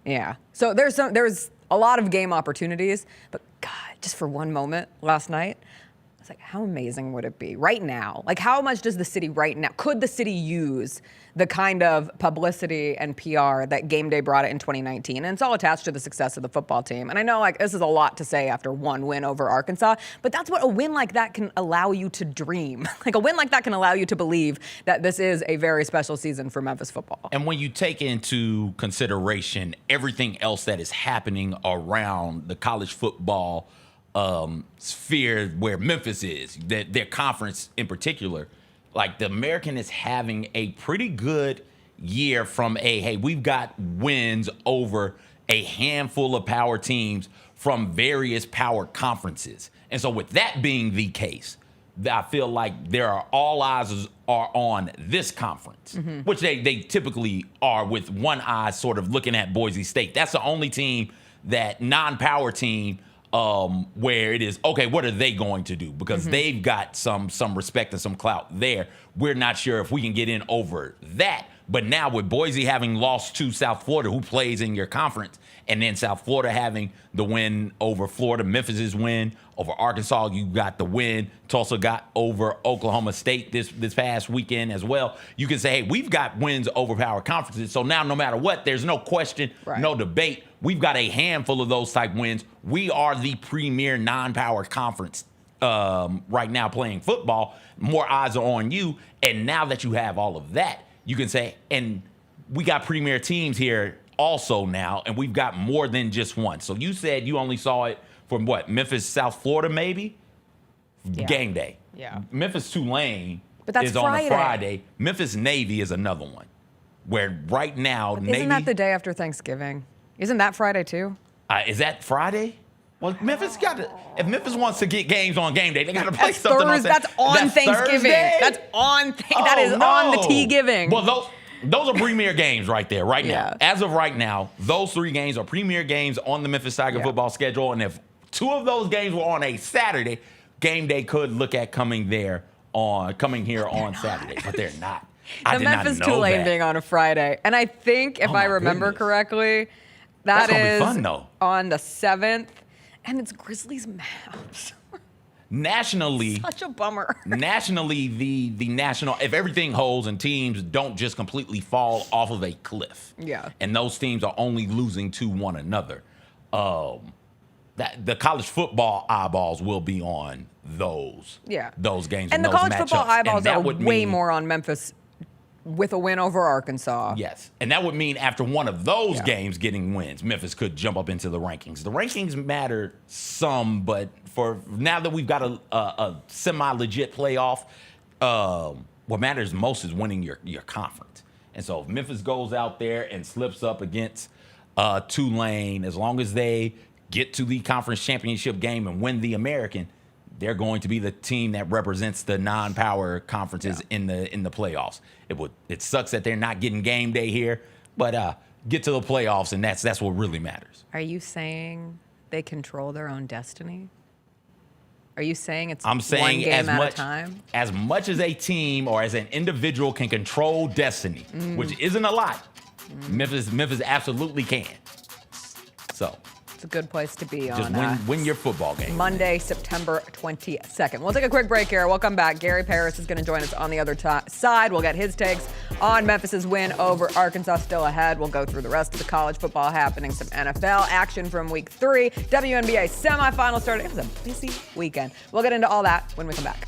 Yeah. So there's a lot of game opportunities, but God, just for one moment last night, I was like, how amazing would it be right now? Like, how much does the city right now, could the city use the kind of publicity and PR that game day brought it in 2019? And it's all attached to the success of the football team. And I know, like, this is a lot to say after one win over Arkansas, but that's what a win like that can allow you to dream. Like, a win like that can allow you to believe that this is a very special season for Memphis football. And when you take into consideration everything else that is happening around the college football sphere where Memphis is, their conference in particular, like the American is having a pretty good year from hey, we've got wins over a handful of power teams from various power conferences. And so with that being the case, I feel like all eyes are on this conference, which they typically are, with one eye sort of looking at Boise State. That's the only team, that non-power team, where it is, okay, what are they going to do? Because they've got some respect and some clout there. We're not sure if we can get in over that. But now with Boise having lost to South Florida, who plays in your conference, and then South Florida having the win over Florida, Memphis's win over Arkansas, you got the win. Tulsa got over Oklahoma State this past weekend as well. You can say, hey, we've got wins over power conferences. So now no matter what, there's no question, no debate. We've got a handful of those type wins. We are the premier non-power conference right now playing football. More eyes are on you. And now that you have all of that, you can say, and we got premier teams here also now, and we've got more than just one. So you said you only saw it from what, Memphis, South Florida, maybe? Yeah. Game day. Yeah. Memphis Tulane is on a Friday. Memphis Navy is another one. Where right now, but Navy. Isn't that the day after Thanksgiving? Isn't that Friday too? Is that Friday? Well, Memphis got to. If Memphis wants to get games on game day, they got to play something on Thursday. That's on Thanksgiving. Thursday? That's on. That is on the T-giving. Well, those are premier games right there, right now. As of right now, those 3 games are premier games on the Memphis Tiger football schedule. And if 2 of those games were on a Saturday, game day could look at coming here on Saturday, but they're not. The Memphis Tulane being on a Friday, and I think if I remember correctly, that's gonna be fun, though. On the 7th. And it's Grizzlies Mavs. Nationally, such a bummer. Nationally, the national, if everything holds and teams don't just completely fall off of a cliff, and those teams are only losing to one another, that the college football eyeballs will be on those games and the college football eyeballs are way more on Memphis with a win over Arkansas. Yes, and that would mean after one of those games getting wins, Memphis could jump up into the rankings. The rankings matter some, but for now that we've got a semi-legit playoff, what matters most is winning your conference. And so if Memphis goes out there and slips up against Tulane, as long as they get to the conference championship game and win the American, they're going to be the team that represents the non-power conferences in the playoffs. It sucks that they're not getting game day here, but get to the playoffs, and that's what really matters. Are you saying they control their own destiny? Are you saying it's I'm saying one game at a time? As much as a team or as an individual can control destiny, which isn't a lot, Memphis absolutely can. So it's a good place to be just on. Win your football game. Monday, September 22nd. We'll take a quick break here. We'll come back. Gary Parrish is going to join us on the other side. We'll get his takes on Memphis's win over Arkansas still ahead. We'll go through the rest of the college football happening, some NFL action from week 3. WNBA semifinal started. It was a busy weekend. We'll get into all that when we come back.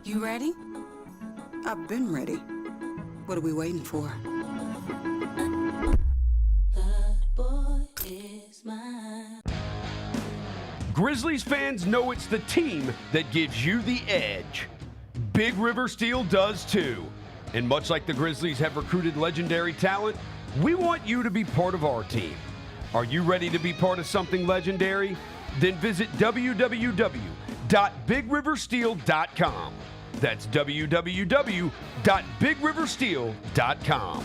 You ready? I've been ready. What are we waiting for? Grizzlies fans know it's the team that gives you the edge. Big River Steel does too. And much like the Grizzlies have recruited legendary talent, we want you to be part of our team. Are you ready to be part of something legendary? Then visit www.bigriversteel.com. That's www.bigriversteel.com.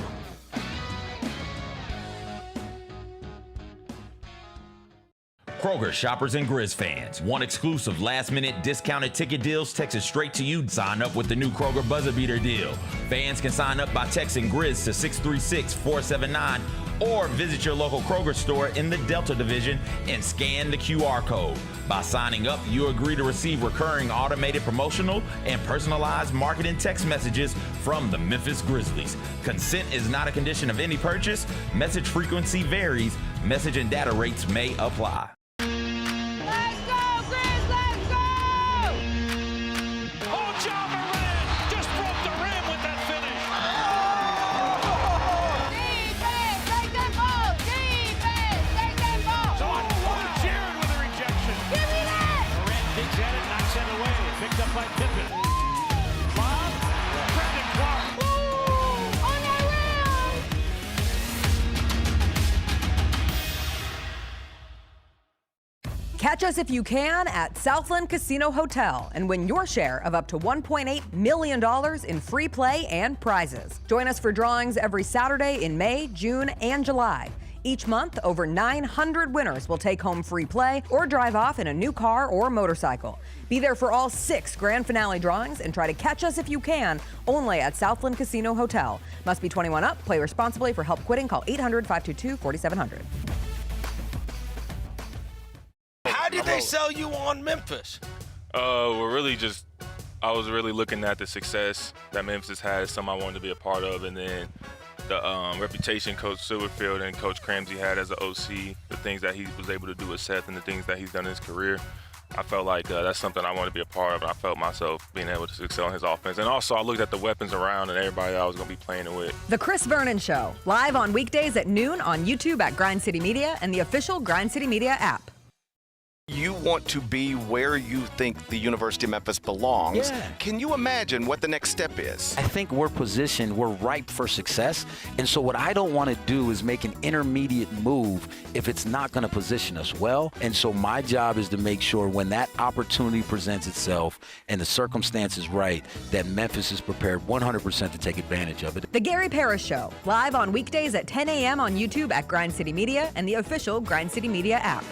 Kroger shoppers and Grizz fans. Want exclusive last-minute discounted ticket deals texted straight to you? Sign up with the new Kroger Buzzer Beater deal. Fans can sign up by texting Grizz to 636-479 or visit your local Kroger store in the Delta Division and scan the QR code. By signing up, you agree to receive recurring automated promotional and personalized marketing text messages from the Memphis Grizzlies. Consent is not a condition of any purchase. Message frequency varies. Message and data rates may apply. Catch us if you can at Southland Casino Hotel and win your share of up to $1.8 million in free play and prizes. Join us for drawings every Saturday in May, June, and July. Each month, over 900 winners will take home free play or drive off in a new car or motorcycle. Be there for all 6 grand finale drawings and try to catch us if you can, only at Southland Casino Hotel. Must be 21 up. Play responsibly. For help quitting, call 800-522-4700. How did they sell you on Memphis? Well, really just, I was really looking at the success that Memphis had, something I wanted to be a part of, and then the reputation Coach Silverfield and Coach Cramsey had as an OC, the things that he was able to do with Seth and the things that he's done in his career. I felt like that's something I want to be a part of, and I felt myself being able to excel in his offense. And also, I looked at the weapons around and everybody that I was going to be playing with. The Chris Vernon Show, live on weekdays at noon on YouTube at Grind City Media and the official Grind City Media app. You want to be where you think the University of Memphis belongs. Yeah. Can you imagine what the next step is? I think we're ripe for success. And so what I don't want to do is make an intermediate move if it's not going to position us well. And so my job is to make sure when that opportunity presents itself and the circumstance is right, that Memphis is prepared 100% to take advantage of it. The Gary Parrish Show, live on weekdays at 10 a.m. on YouTube at Grind City Media and the official Grind City Media app.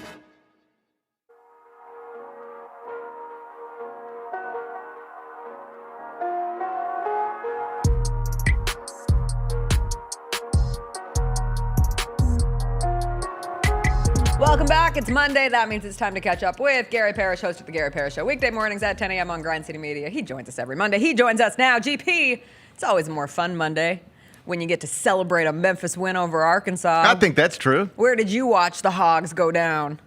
Welcome back. It's Monday. That means it's time to catch up with Gary Parrish, host of The Gary Parrish Show. Weekday mornings at 10 a.m. on Grind City Media. He joins us every Monday. He joins us now. GP, it's always a more fun Monday when you get to celebrate a Memphis win over Arkansas. I think that's true. Where did you watch the Hogs go down?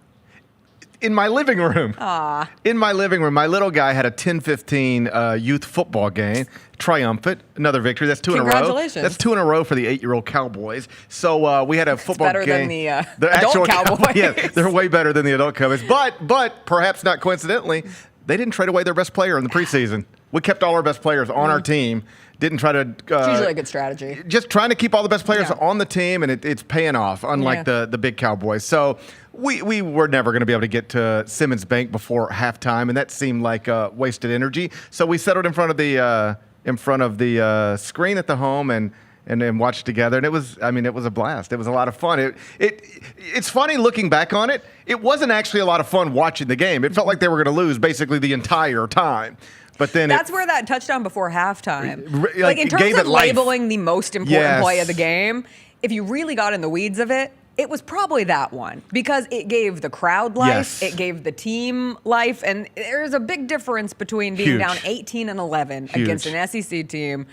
In my living room. Aw. In my living room. My little guy had a 10-15 youth football game. Triumphant. Another victory. That's 2 in a row. Congratulations. That's 2 in a row for the 8-year-old Cowboys. So we had a football better game. than the adult Cowboys. Yeah, they're way better than the adult Cowboys. But perhaps not coincidentally, they didn't trade away their best player in the preseason. We kept all our best players on our team. Didn't try to. It's usually a good strategy. Just trying to keep all the best players on the team, and it's paying off, unlike the big Cowboys. So we were never going to be able to get to Simmons Bank before halftime, and that seemed like wasted energy. So we settled in front of the screen at the home and then watched together, and it was a blast. It was a lot of fun. It's funny looking back on it. It wasn't actually a lot of fun watching the game. It felt like they were going to lose basically the entire time. But then that's where that touchdown before halftime, like in terms of labeling the most important play of the Yes. game, if you really got in the weeds of it, it was probably that one because it gave the crowd life, Yes. it gave the team life, and there's a big difference between being Huge. down 18-11 Huge. against an SEC team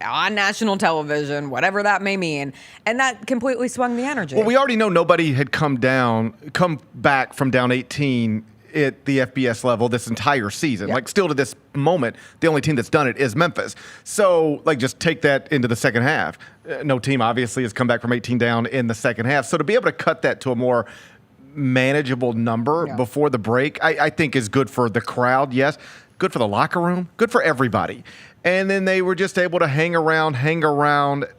on national television, whatever that may mean, and that completely swung the energy. Well, we already know nobody had come back from down 18 at the FBS level this entire season. Yep. Like, still to this moment, the only team that's done it is Memphis. So, like, just take that into the second half. No team, obviously, has come back from 18 down in the second half. So to be able to cut that to a more manageable number before the break, I think is good for the crowd, yes. Good for the locker room. Good for everybody. And then they were just able to hang around,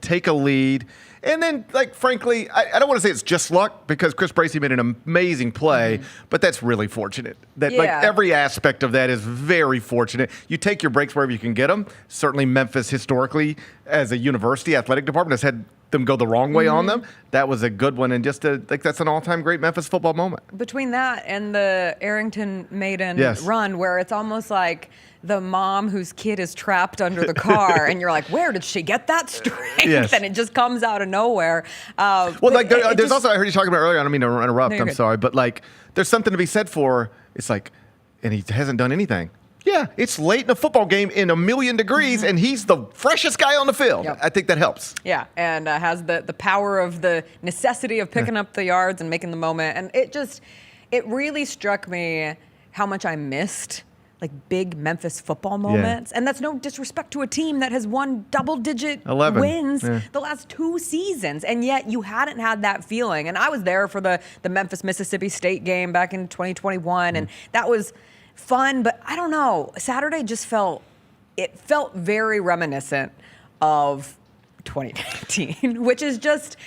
take a lead. And then, like, frankly, I don't want to say it's just luck because Chris Bracey made an amazing play, but that's really fortunate. Like, every aspect of that is very fortunate. You take your breaks wherever you can get them. Certainly Memphis, historically, as a university athletic department, has had them go the wrong way on them. That was a good one, and just that's an all-time great Memphis football moment. Between that and the Arrington Maiden run, where it's almost like the mom whose kid is trapped under the car, and you're like, where did she get that strength? Yes. And it just comes out of nowhere. Well, like there's also, I heard you talking about earlier, I don't mean to interrupt, No, I'm good. sorry, but like there's something to be said for, it's like, and he hasn't done anything. Yeah, it's late in a football game in a million degrees, and he's the freshest guy on the field. Yep. I think that helps. Yeah, and has the power of the necessity of picking up the yards and making the moment. And it really struck me how much I missed like big Memphis football moments. And that's no disrespect to a team that has won double-digit 11 wins the last 2 seasons, and yet you hadn't had that feeling. And I was there for the Memphis-Mississippi State game back in 2021, and that was fun, but I don't know. Saturday just felt very reminiscent of 2019, which is just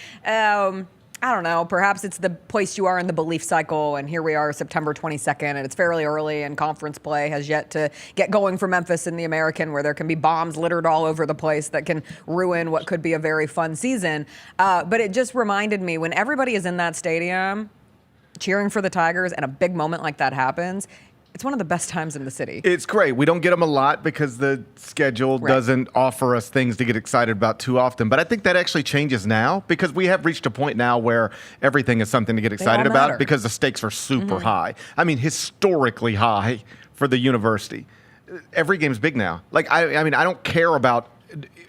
I don't know, perhaps it's the place you are in the belief cycle, and here we are September 22nd, and it's fairly early, and conference play has yet to get going for Memphis in the American, where there can be bombs littered all over the place that can ruin what could be a very fun season. But it just reminded me, when everybody is in that stadium cheering for the Tigers and a big moment like that happens, it's one of the best times in the city. It's great. We don't get them a lot because the schedule doesn't offer us things to get excited about too often. But I think that actually changes now because we have reached a point now where everything is something to get excited about because the stakes are super high. I mean, historically high for the university. Every game's big now. Like, I mean, I don't care about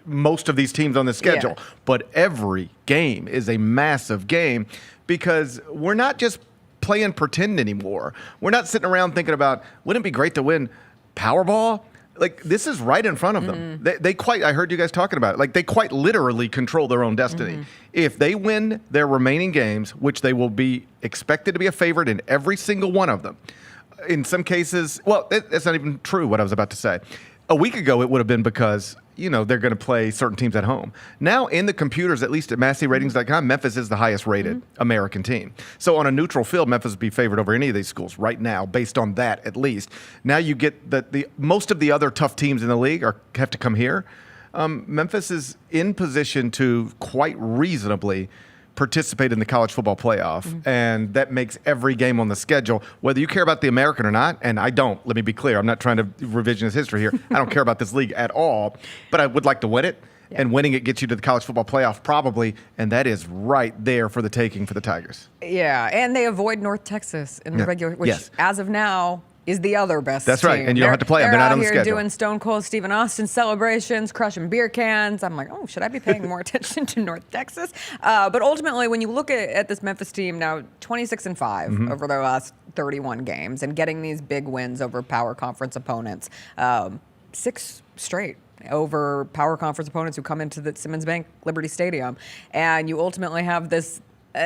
most of these teams on the schedule, but every game is a massive game because we're not just playing pretend anymore. We're not sitting around thinking about, wouldn't it be great to win Powerball? Like, this is right in front of them. They quite, I heard you guys talking about it, like they quite literally control their own destiny. If they win their remaining games, which they will be expected to be a favorite in every single one of them, in some cases, well, that's not even true what I was about to say. A week ago, it would have been because, you know, they're going to play certain teams at home. Now, in the computers, at least at MasseyRatings.com, Memphis is the highest rated American team. So on a neutral field, Memphis would be favored over any of these schools right now, based on that at least. Now you get the most of the other tough teams in the league have to come here. Memphis is in position to quite reasonably participate in the college football playoff, and that makes every game on the schedule, whether you care about the American or not, and I don't, let me be clear, I'm not trying to revisionist history here, I don't care about this league at all, but I would like to win it, and winning it gets you to the college football playoff probably, and that is right there for the taking for the Tigers. Yeah, and they avoid North Texas in the regular, which as of now is the other best That's right, team. and you don't have to play them. They're not on the schedule. They're out here doing Stone Cold Stephen Austin celebrations, crushing beer cans. I'm like, oh, should I be paying more attention to North Texas? But ultimately, when you look at this Memphis team now, 26-5 over their last 31 games, and getting these big wins over power conference opponents, 6 straight over power conference opponents who come into the Simmons Bank Liberty Stadium, and you ultimately have this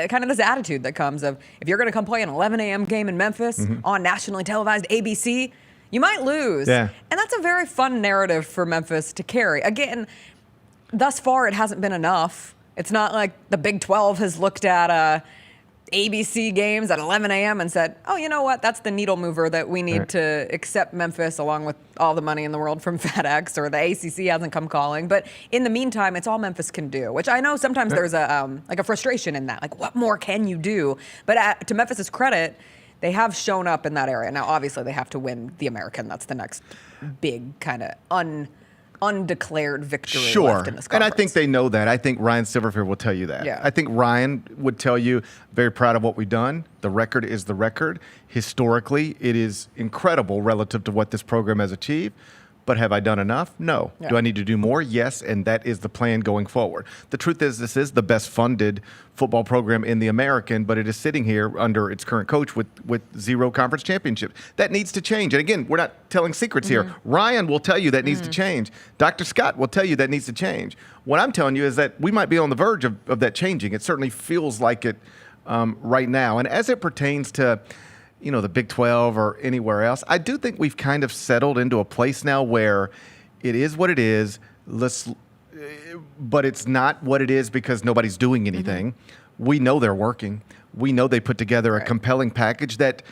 kind of this attitude that comes of, if you're going to come play an 11 a.m. game in Memphis on nationally televised ABC, you might lose. And that's a very fun narrative for Memphis to carry. Again, thus far, it hasn't been enough. It's not like the Big 12 has looked at ABC games at 11 a.m. and said, oh, you know what? That's the needle mover that we need to accept Memphis along with all the money in the world from FedEx, or the ACC hasn't come calling. But in the meantime, it's all Memphis can do, which I know sometimes there's a frustration in that. Like, what more can you do? But to Memphis's credit, they have shown up in that area. Now, obviously, they have to win the American. That's the next big kind of undeclared victory left in this conference. And I think they know that. I think Ryan Silverfield will tell you that. I think Ryan would tell you, very proud of what we've done. The record is the record. Historically, it is incredible relative to what this program has achieved. But have I done enough? No. Do I need to do more? Yes, and that is the plan going forward. The truth is, this is the best funded football program in the American, but it is sitting here under its current coach with 0 conference championships. That needs to change. And again, we're not telling secrets here. Ryan will tell you that needs to change. Dr. Scott will tell you that needs to change. What I'm telling you is that we might be on the verge of that changing. It certainly feels like it right now. And as it pertains to the Big 12 or anywhere else, I do think we've kind of settled into a place now where it is what it is, but it's not what it is because nobody's doing anything. We know they're working. We know they put together a compelling package that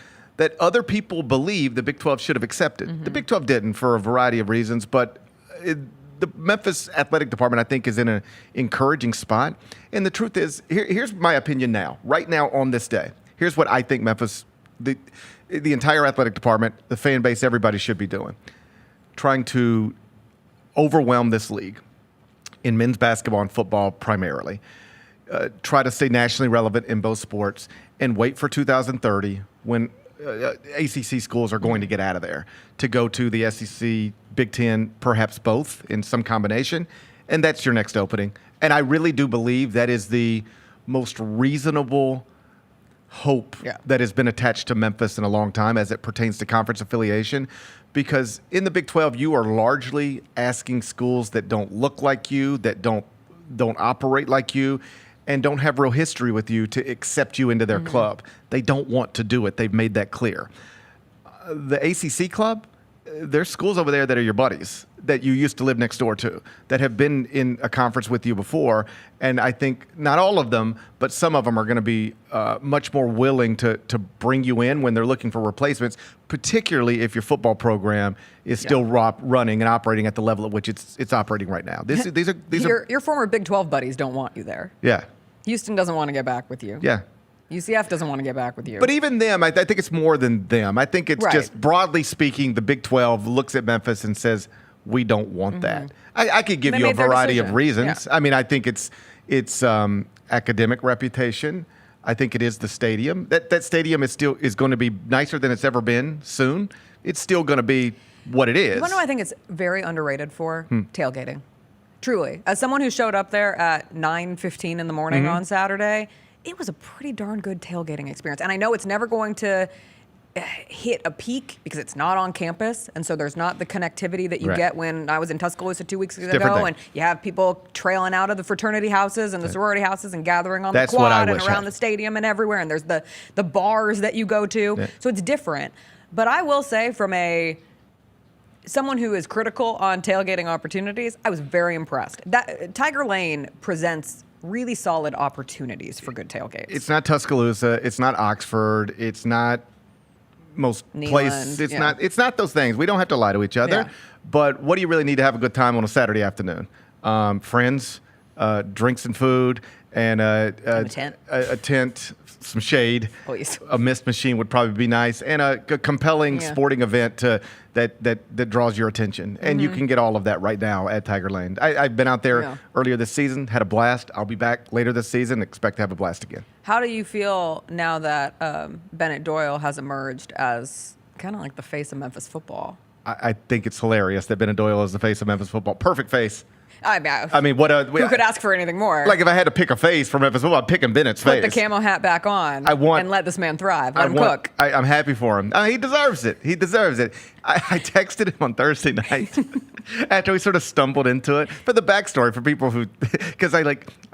other people believe the Big 12 should have accepted. The Big 12 didn't for a variety of reasons, but the Memphis athletic department, I think, is in an encouraging spot. And the truth is, here's my opinion now, right now on this day. Here's what I think Memphis, the entire athletic department, the fan base, everybody should be doing. Trying to overwhelm this league in men's basketball and football primarily. Try to stay nationally relevant in both sports and wait for 2030 when ACC schools are going to get out of there to go to the SEC, Big Ten, perhaps both in some combination. And that's your next opening. And I really do believe that is the most reasonable hope that has been attached to Memphis in a long time as it pertains to conference affiliation, because in the Big 12 you are largely asking schools that don't look like you, that don't operate like you, and don't have real history with you to accept you into their club. They don't want to do it. They've made that clear. The ACC club there's schools over there that are your buddies that you used to live next door to that have been in a conference with you before. And I think not all of them, but some of them are going to be much more willing to bring you in when they're looking for replacements, particularly if your football program is still running and operating at the level at which it's operating right now. These are your former Big 12 buddies don't want you there. Yeah. Houston doesn't want to get back with you. Yeah. UCF doesn't want to get back with you. But even them, I think it's more than them. I think it's just broadly speaking, the Big 12 looks at Memphis and says, we don't want that. I could give you a variety of reasons. Yeah. I mean, I think it's academic reputation. I think it is the stadium. That stadium is going to be nicer than it's ever been soon. It's still going to be what it is. You know, I think it's very underrated for tailgating. Truly, as someone who showed up there at 9:15 in the morning on Saturday, it was a pretty darn good tailgating experience. And I know it's never going to hit a peak because it's not on campus. And so there's not the connectivity that you get when I was in Tuscaloosa 2 weeks ago. And you have people trailing out of the fraternity houses and the sorority houses and gathering on the quad and around the stadium and everywhere. And there's the bars that you go to. Yeah. So it's different. But I will say from someone who is critical on tailgating opportunities, I was very impressed. Tiger Lane presents really solid opportunities for good tailgates. It's not Tuscaloosa. It's not Oxford. It's not most places. It's not those things. We don't have to lie to each other. Yeah. But what do you really need to have a good time on a Saturday afternoon? Friends, drinks and food, and a tent, some shade. Please. A mist machine would probably be nice, and a compelling sporting event that draws your attention. And you can get all of that right now at Tiger Lane. I've been out there earlier this season, had a blast. I'll be back later this season, expect to have a blast again. How do you feel now that Bennett Doyle has emerged as kind of like the face of Memphis football? I think it's hilarious that Bennett Doyle is the face of Memphis football. Perfect face. I mean, who could ask for anything more? Like if I had to pick a face for Memphis football, I'm picking Bennett's face. Put the camo hat back on and let this man thrive. Let him cook. I'm happy for him. He deserves it. He deserves it. I texted him on Thursday night after we sort of stumbled into it. For the backstory for people who, because I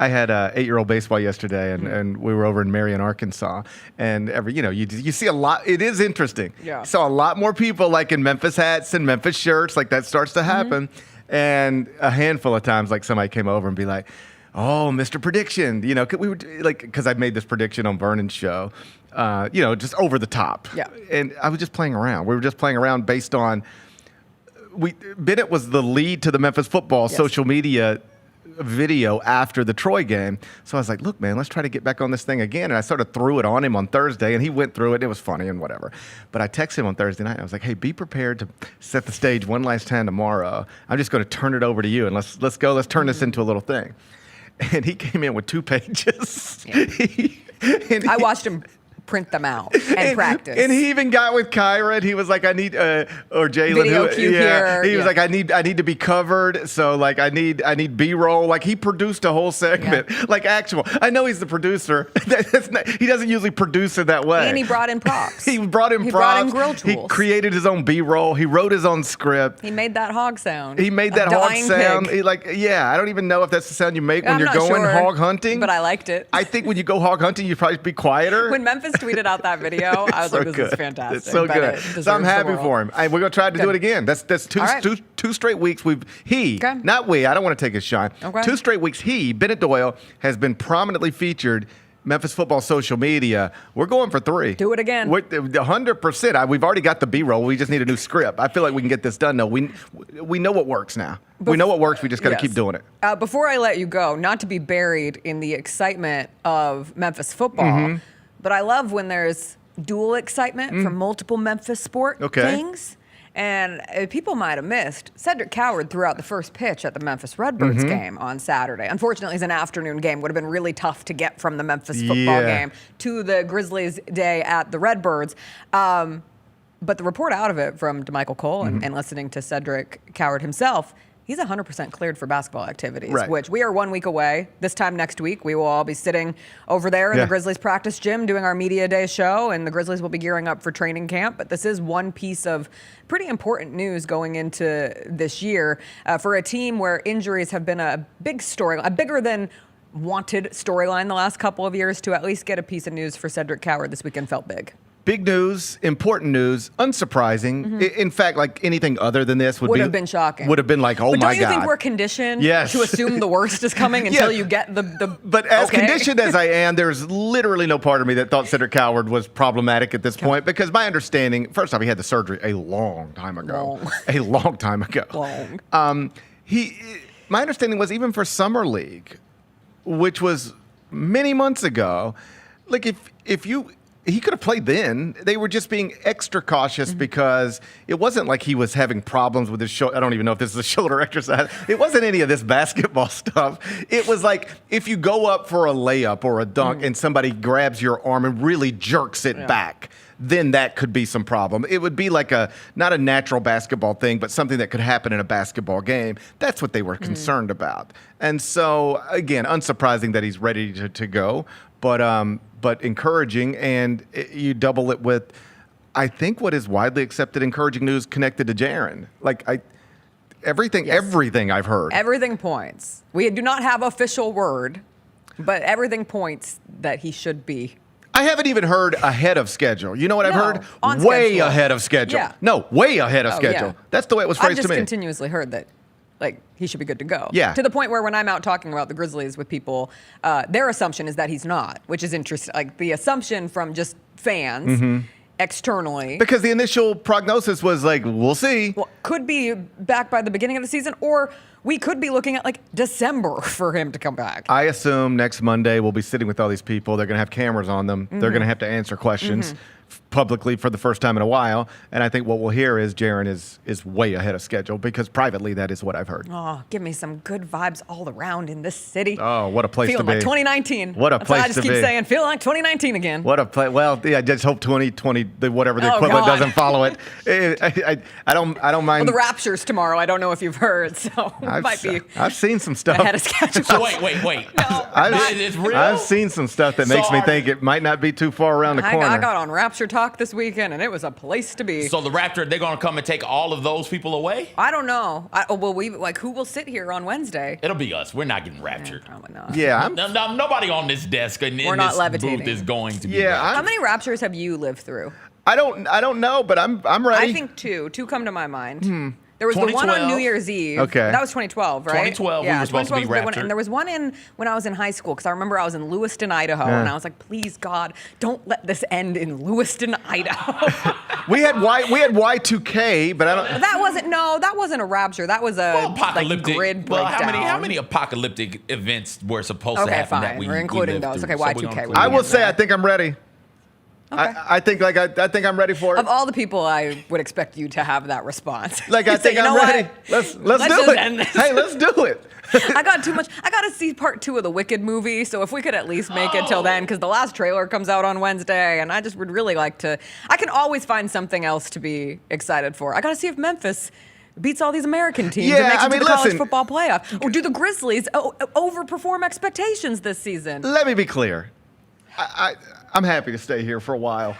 had 8-year-old baseball yesterday, and we were over in Marion, Arkansas, and you see a lot. It is interesting. Yeah. Saw a lot more people like in Memphis hats and Memphis shirts. Like that starts to happen. And a handful of times, like somebody came over and be like, "Oh, Mr. Prediction," because I made this prediction on Vernon's show, just over the top. Yeah. And I was just playing around. We were just playing around based on Bennett was the lead to the Memphis football social media video after the Troy game. So I was like, look, man, let's try to get back on this thing again. And I sort of threw it on him on Thursday, and he went through it. And it was funny and whatever. But I texted him on Thursday night. I was like, hey, be prepared to set the stage one last time tomorrow. I'm just going to turn it over to you, and let's go. Let's turn this into a little thing. And he came in with 2 pages. Yeah. I watched him print them out and practice. And he even got with Kyra, and he was like, I need, or Jalen. Video cue here. He was like, I need to be covered. So like, I need B-roll. Like he produced a whole segment, like actual. I know he's the producer. He doesn't usually produce it that way. And he brought in props. He brought in grill tools. He created his own B-roll. He wrote his own script. He made that hog sound. I don't even know if that's the sound you make when you're going hog hunting. But I liked it. I think when you go hog hunting, you probably be quieter. When Memphis tweeted out that video, I was like, this is fantastic. It's so good. So I'm happy for him. We're going to try to do it again. That's two straight weeks. Not we, I don't want to take his shine. Okay. 2 straight weeks, Bennett Doyle, has been prominently featured Memphis football social media. We're going for 3. Do it again. 100%. We've already got the B-roll. We just need a new script. I feel like we can get this done. No, we know what works now. We know what works. We just got to keep doing it. Before I let you go, not to be buried in the excitement of Memphis football, but I love when there's dual excitement from multiple Memphis sport things. And people might have missed, Cedric Coward threw out the first pitch at the Memphis Redbirds game on Saturday. Unfortunately, it's an afternoon game. Would have been really tough to get from the Memphis football game to the Grizzlies day at the Redbirds. But the report out of it from DeMichael Cole and listening to Cedric Coward himself, he's 100% cleared for basketball activities, which we are 1 week away. This time next week, we will all be sitting over there in the Grizzlies practice gym doing our media day show, and the Grizzlies will be gearing up for training camp. But this is one piece of pretty important news going into this year for a team where injuries have been a big story, a bigger than wanted storyline the last couple of years. To at least get a piece of news for Cedric Coward this weekend felt big. Big news, important news, unsurprising. In fact, like anything other than this would have been shocking. Would have been like, oh but my God. Don't you think we're conditioned Yes. to assume the worst is coming until you get the But as okay. conditioned as I am, there's literally no part of me that thought Cedric Coward was problematic at this point because my understanding, first off, he had the surgery a long time ago. A long time ago. My understanding was even for Summer League, which was many months ago, like he could have played then. They were just being extra cautious because it wasn't like he was having problems with his shoulder. I don't even know if this is a shoulder exercise. It wasn't any of this basketball stuff. It was like if you go up for a layup or a dunk and somebody grabs your arm and really jerks it back, then that could be some problem. It would be like not a natural basketball thing, but something that could happen in a basketball game. That's what they were concerned about. And so, again, unsurprising that he's ready to go, but encouraging, and you double it with, I think, what is widely accepted encouraging news connected to Jaren. Like, everything I've heard. Everything points. We do not have official word, but everything points that he should be. I haven't even heard ahead of schedule. You know what I've heard? On way schedule. ahead of schedule. Yeah. No, way ahead of schedule. Yeah. That's the way it was phrased I've to me. just continuously heard that. Like, he should be good to go. Yeah. To the point where when I'm out talking about the Grizzlies with people, their assumption is that he's not, which is interesting. Like, the assumption from just fans externally. Because the initial prognosis was like, we'll see. Well, could be back by the beginning of the season, or we could be looking at, like, December for him to come back. I assume next Monday we'll be sitting with all these people. They're going to have cameras on them. They're going to have to answer questions publicly for the first time in a while. And I think what we'll hear is Jaren is way ahead of schedule because privately that is what I've heard. Oh, give me some good vibes all around in this city. Oh, what a place Feeling to be. like 2019. What a That's place what I just to keep be. saying, feel like 2019 again. What a play. Well, yeah, I just hope 2020, whatever the equivalent God. doesn't follow it. I don't mind. Well, the Rapture's tomorrow. I don't know if you've heard, so it might be I've seen some stuff. ahead of schedule. So wait. It's real? I've seen some stuff that makes me think it might not be too far around the corner. I got on Rapture Talk this weekend, and it was a place to be. So the Raptor, they're going to come and take all of those people away? I don't know. Who will sit here on Wednesday? It'll be us. We're not getting raptured. Probably not. Yeah, nobody on this desk and We're in not this levitating. booth is going to be. Yeah, How many Raptures have you lived through? I don't know, but I'm ready. I think two. Two come to my mind. There was the one on 2012. New Year's Eve. Okay. That was 2012, right? 2012, we were supposed to be 2012 was the big one. raptured. And there was one when I was in high school, because I remember I was in Lewiston, Idaho, and I was like, please, God, don't let this end in Lewiston, Idaho. we had Y2K, but I don't. That wasn't a rapture. That was a apocalyptic grid well, breakdown. how many apocalyptic events were supposed to Okay, happen fine. that we We're including lived those. through? Okay, So we're Y2K. gonna include I will them. say I think I'm ready. Okay. I think I'm ready for it. Of all the people, I would expect you to have that response. Like I You say, think you know I'm ready. what? Let's do just it. end this. Hey, let's do it. I got too much. I got to see part 2 of the Wicked movie. So if we could at least make it till then, because the last trailer comes out on Wednesday, and I just would really like to. I can always find something else to be excited for. I got to see if Memphis beats all these American teams and makes it to the college football playoff. Or do the Grizzlies overperform expectations this season? Let me be clear. I'm happy to stay here for a while.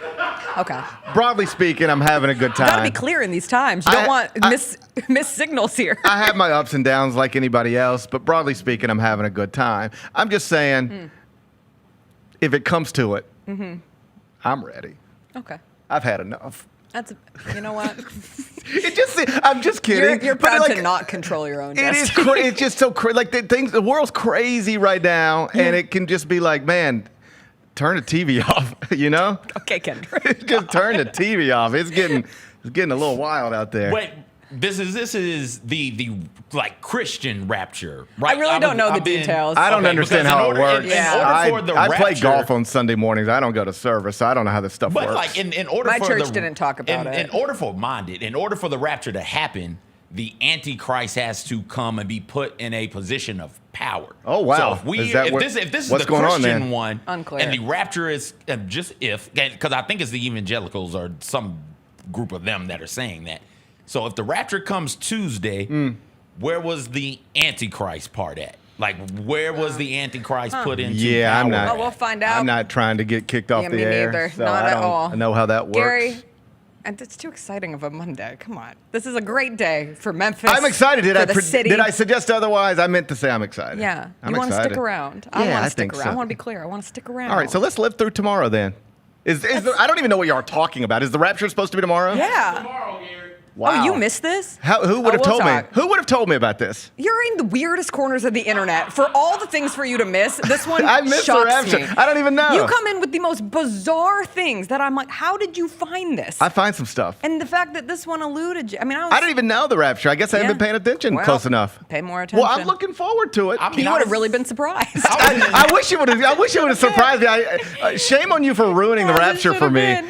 Okay. Broadly speaking, I'm having a good time. Got to be clear in these times. You don't want miss signals here. I have my ups and downs like anybody else, but broadly speaking, I'm having a good time. I'm just saying, if it comes to it, I'm ready. Okay. I've had enough. You know what? I'm just kidding. You're but proud like, to not control your own It is. destiny. It's just so crazy. Like the world's crazy right now, and it can just be like, man, turn the TV off. You know? Okay, Kendrick. Just turn the TV off. It's getting a little wild out there. Wait, this is the like Christian rapture, right? I really don't know the details. I don't understand how it works. In order for the I play rapture- golf on Sunday mornings. I don't go to service, so I don't know how this stuff But works. like in order My for church didn't talk about it. In order for the rapture to happen, the Antichrist has to come and be put in a position of power. Oh, wow. So Is that if this is what's the going on, Christian then? one, Unclear. and the rapture is because I think it's the evangelicals or some group of them that are saying that. So if the rapture comes Tuesday, where was the Antichrist part at? Like, where was the Antichrist put into Yeah, power? I'm not. Well, we'll find out. I'm not trying to get kicked off Yeah, the me air. neither. So Not I at don't all. know how that works. Gary, and it's too exciting of a Monday. Come on. This is a great day for Memphis. I'm excited. for the city. Did I suggest otherwise? I meant to say I'm excited. Yeah. I'm You want to excited. stick around. Yeah, I want I to stick think around. so. I want to be clear. I want to stick around. All right, so let's live through tomorrow then. I don't even know what you are talking about. Is the Rapture supposed to be tomorrow? Yeah. Wow. Oh, you missed this? Who would have told me? talk. Who would have told me about this? You're in the weirdest corners of the internet. For all the things for you to miss, this one I missed the shocks Rapture. me. I don't even know. You come in with the most bizarre things that I'm like, how did you find this? I find some stuff. And the fact that this one eluded you. I mean, I don't even know the Rapture. I guess I haven't been paying attention Well, close enough. Pay more attention. Well, I'm looking forward to it. You would have really been surprised. I wish you would have. I wish you would have surprised me. Shame on you for ruining the Rapture for me.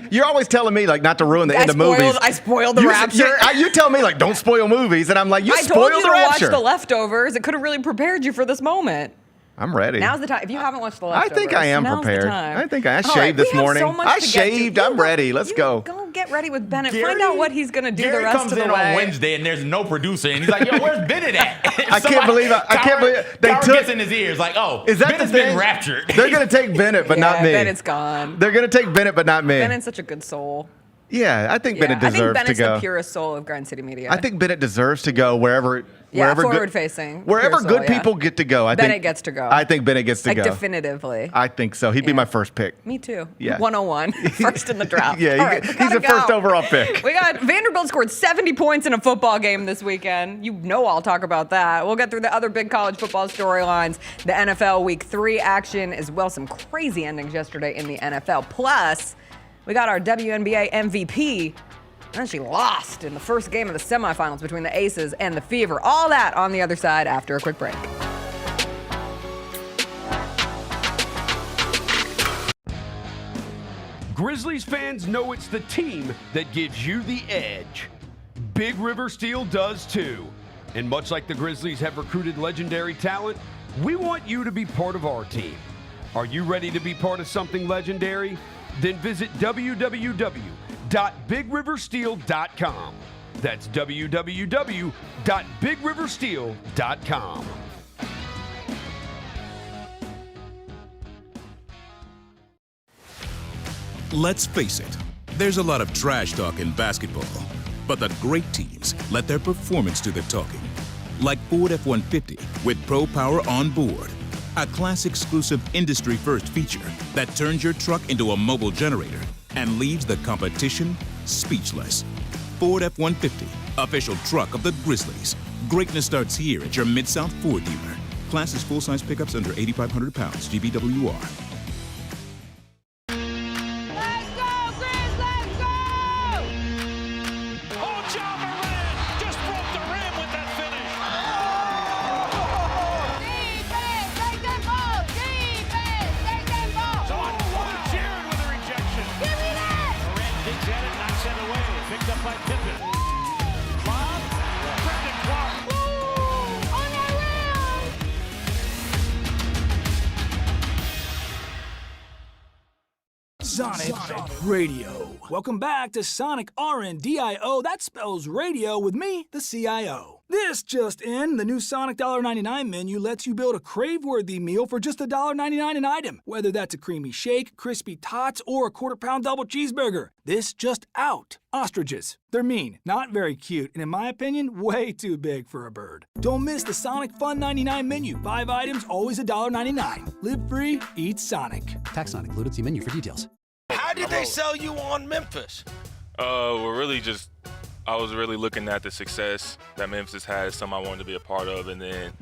You're always telling me like not to ruin the end of movies. I spoiled the Rapture. You tell me like don't spoil movies, and I'm like I spoiled told you the to Rapture. watch The Leftovers. It could have really prepared you for this moment. I'm ready. Now's the time. If you haven't watched The I Leftovers, think I am now's prepared. The time. I think I All shaved right, this we have morning. so much I to get to. shaved. I'm ready. Let's go. Go get ready with Bennett. Gary- Find out what he's going to do Gary the rest comes of the in way. on Wednesday and there's no producer and he's like, "Yo, where's Bennett at?" I can't believe they Coward took. gets in his ears like, "Oh, Is that Bennett's the thing? been raptured." They're gonna take Bennett, but not me. Bennett's gone. They're gonna take Bennett, but not me. Bennett's such a good soul. Yeah, I think Bennett deserves I think Bennett's to go. the purest soul of Grind City Media. I think Bennett deserves to go wherever. forward facing. Wherever good people get to go. Bennett gets to go. I think Bennett gets to like go. definitively. I think so. He'd be my first pick. Me too. Yeah. 101. First in the draft. Yeah, All right, he's the first overall pick. We got Vanderbilt scored 70 points in a football game this weekend. You know I'll talk about that. We'll get through the other big college football storylines, the NFL Week 3 action, as well some crazy endings yesterday in the NFL. Plus, we got our WNBA MVP. And then she lost in the first game of the semifinals between the Aces and the Fever. All that on the other side after a quick break. Grizzlies fans know it's the team that gives you the edge. Big River Steel does too. And much like the Grizzlies have recruited legendary talent, we want you to be part of our team. Are you ready to be part of something legendary? Then visit www.bigriversteel.com. That's www.bigriversteel.com. Let's face it, there's a lot of trash talk in basketball, but the great teams let their performance do the talking. Like Ford F-150 with Pro Power on board, a class-exclusive industry-first feature that turns your truck into a mobile generator and leaves the competition speechless. Ford F-150, official truck of the Grizzlies. Greatness starts here at your Mid-South Ford dealer. Class is full-size pickups under 8,500 pounds, GVWR. Sonic Radio. Welcome back to Sonic RNDIO. That spells radio with me, the CIO. This just in, the new Sonic $1.99 menu lets you build a crave-worthy meal for just $1.99 an item. Whether that's a creamy shake, crispy tots, or a quarter-pound double cheeseburger. This just out. Ostriches. They're mean, not very cute, and in my opinion, way too big for a bird. Don't miss the Sonic Fun 99 menu. 5 items, always $1.99. Live free, eat Sonic. Tax not included. See menu for details. How did they sell you on Memphis? Well, really just I was really looking at the success that Memphis had as something I wanted to be a part of, and then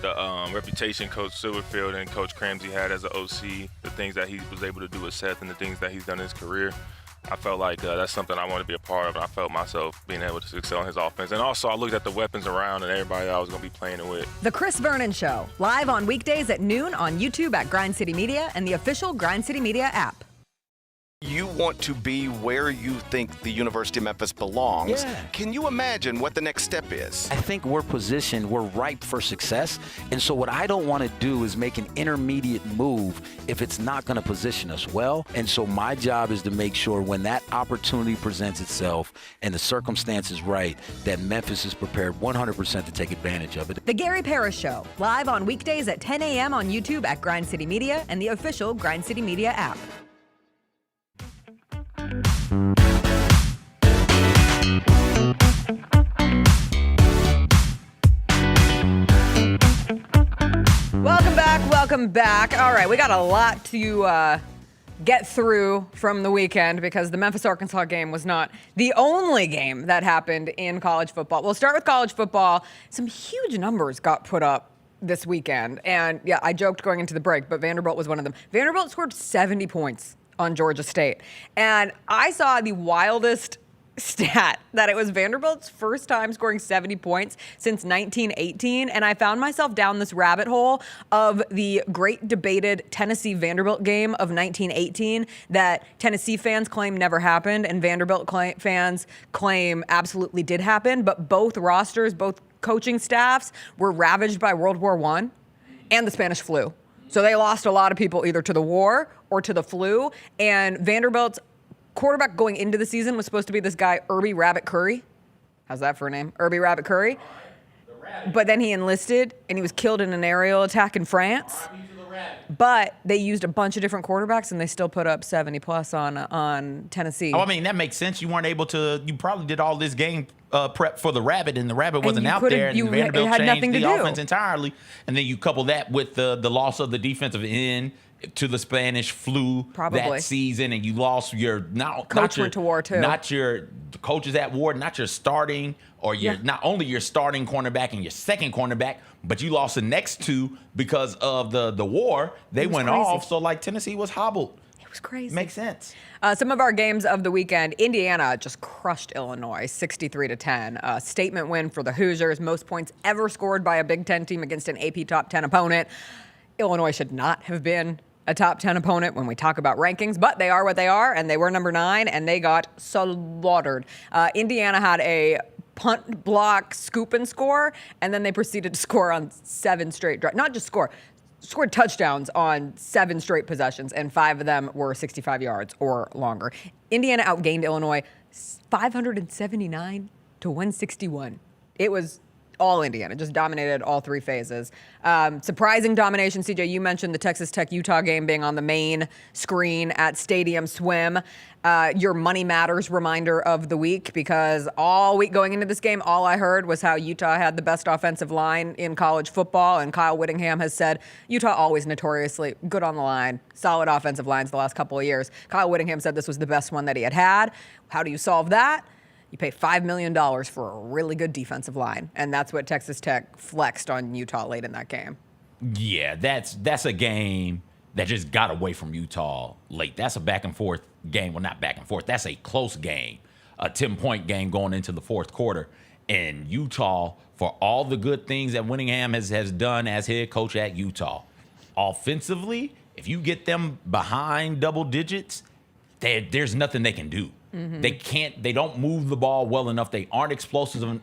the reputation Coach Silverfield and Coach Cramsey had as an OC, the things that he was able to do with Seth and the things that he's done in his career. I felt like that's something I wanted to be a part of, and I felt myself being able to excel in his offense. And also, I looked at the weapons around and everybody that I was going to be playing it with. The Chris Vernon Show, live on weekdays at noon on YouTube at Grind City Media and the official Grind City Media app. You want to be where you think the University of Memphis belongs. Yeah. Can you imagine what the next step is? I think we're positioned, we're ripe for success. And so what I don't want to do is make an intermediate move if it's not going to position us well. And so my job is to make sure when that opportunity presents itself and the circumstance is right, that Memphis is prepared 100% to take advantage of it. The Gary Parrish Show, live on weekdays at 10 a.m. on YouTube at Grind City Media and the official Grind City Media app. Welcome back. All right, we got a lot to get through from the weekend because the Memphis-Arkansas game was not the only game that happened in college football. We'll start with college football. Some huge numbers got put up this weekend. And yeah, I joked going into the break, but Vanderbilt was one of them. Vanderbilt scored 70 points on Georgia State. And I saw the wildest stat that it was Vanderbilt's first time scoring 70 points since 1918. And I found myself down this rabbit hole of the great debated Tennessee-Vanderbilt game of 1918 that Tennessee fans claim never happened and Vanderbilt fans claim absolutely did happen. But both rosters, both coaching staffs were ravaged by World War I and the Spanish flu. So they lost a lot of people either to the war or to the flu. And Vanderbilt's quarterback going into the season was supposed to be this guy, Irby Rabbit Curry. How's that for a name? Irby Rabbit Curry. But then he enlisted and he was killed in an aerial attack in France. But they used a bunch of different quarterbacks and they still put up 70 plus on Tennessee. Oh, I mean, that makes sense. You weren't able to, you probably did all this game prep for the Rabbit, and the Rabbit wasn't out there, and Vanderbilt changed the offense entirely. And then you couple that with the loss of the defensive end to the Spanish flu that season, and you lost your coach went to war too. Not your coaches at war, not your starting or your not only your starting cornerback and your second cornerback, but you lost the next two because of the war. They went off, so like Tennessee was hobbled. It was crazy. Makes sense. Some of our games of the weekend: Indiana just crushed Illinois, 63-10. Statement win for the Hoosiers. Most points ever scored by a Big Ten team against an AP top 10 opponent. Illinois should not have been a top 10 opponent when we talk about rankings, but they are what they are, and they were number 9, and they got slaughtered. Indiana had a punt, block, scoop, and score, and then they proceeded to score on 7 straight drives. Not just scored touchdowns on 7 straight possessions, and 5 of them were 65 yards or longer. Indiana outgained Illinois 579-161. It was all Indiana, just dominated all 3 phases. Surprising domination, CJ, you mentioned the Texas Tech-Utah game being on the main screen at Stadium Swim. Your Money Matters reminder of the week, because all week going into this game, all I heard was how Utah had the best offensive line in college football, and Kyle Whittingham has said Utah always notoriously good on the line, solid offensive lines the last couple of years. Kyle Whittingham said this was the best one that he had had. How do you solve that? You pay $5 million for a really good defensive line, and that's what Texas Tech flexed on Utah late in that game. Yeah, that's a game that just got away from Utah late. That's a back-and-forth game. Well, not back-and-forth. That's a close game, a 10-point game going into the fourth quarter. And Utah, for all the good things that Whittingham has done as head coach at Utah, offensively, if you get them behind double digits, there's nothing they can do. Mm-hmm. They don't move the ball well enough. They aren't explosive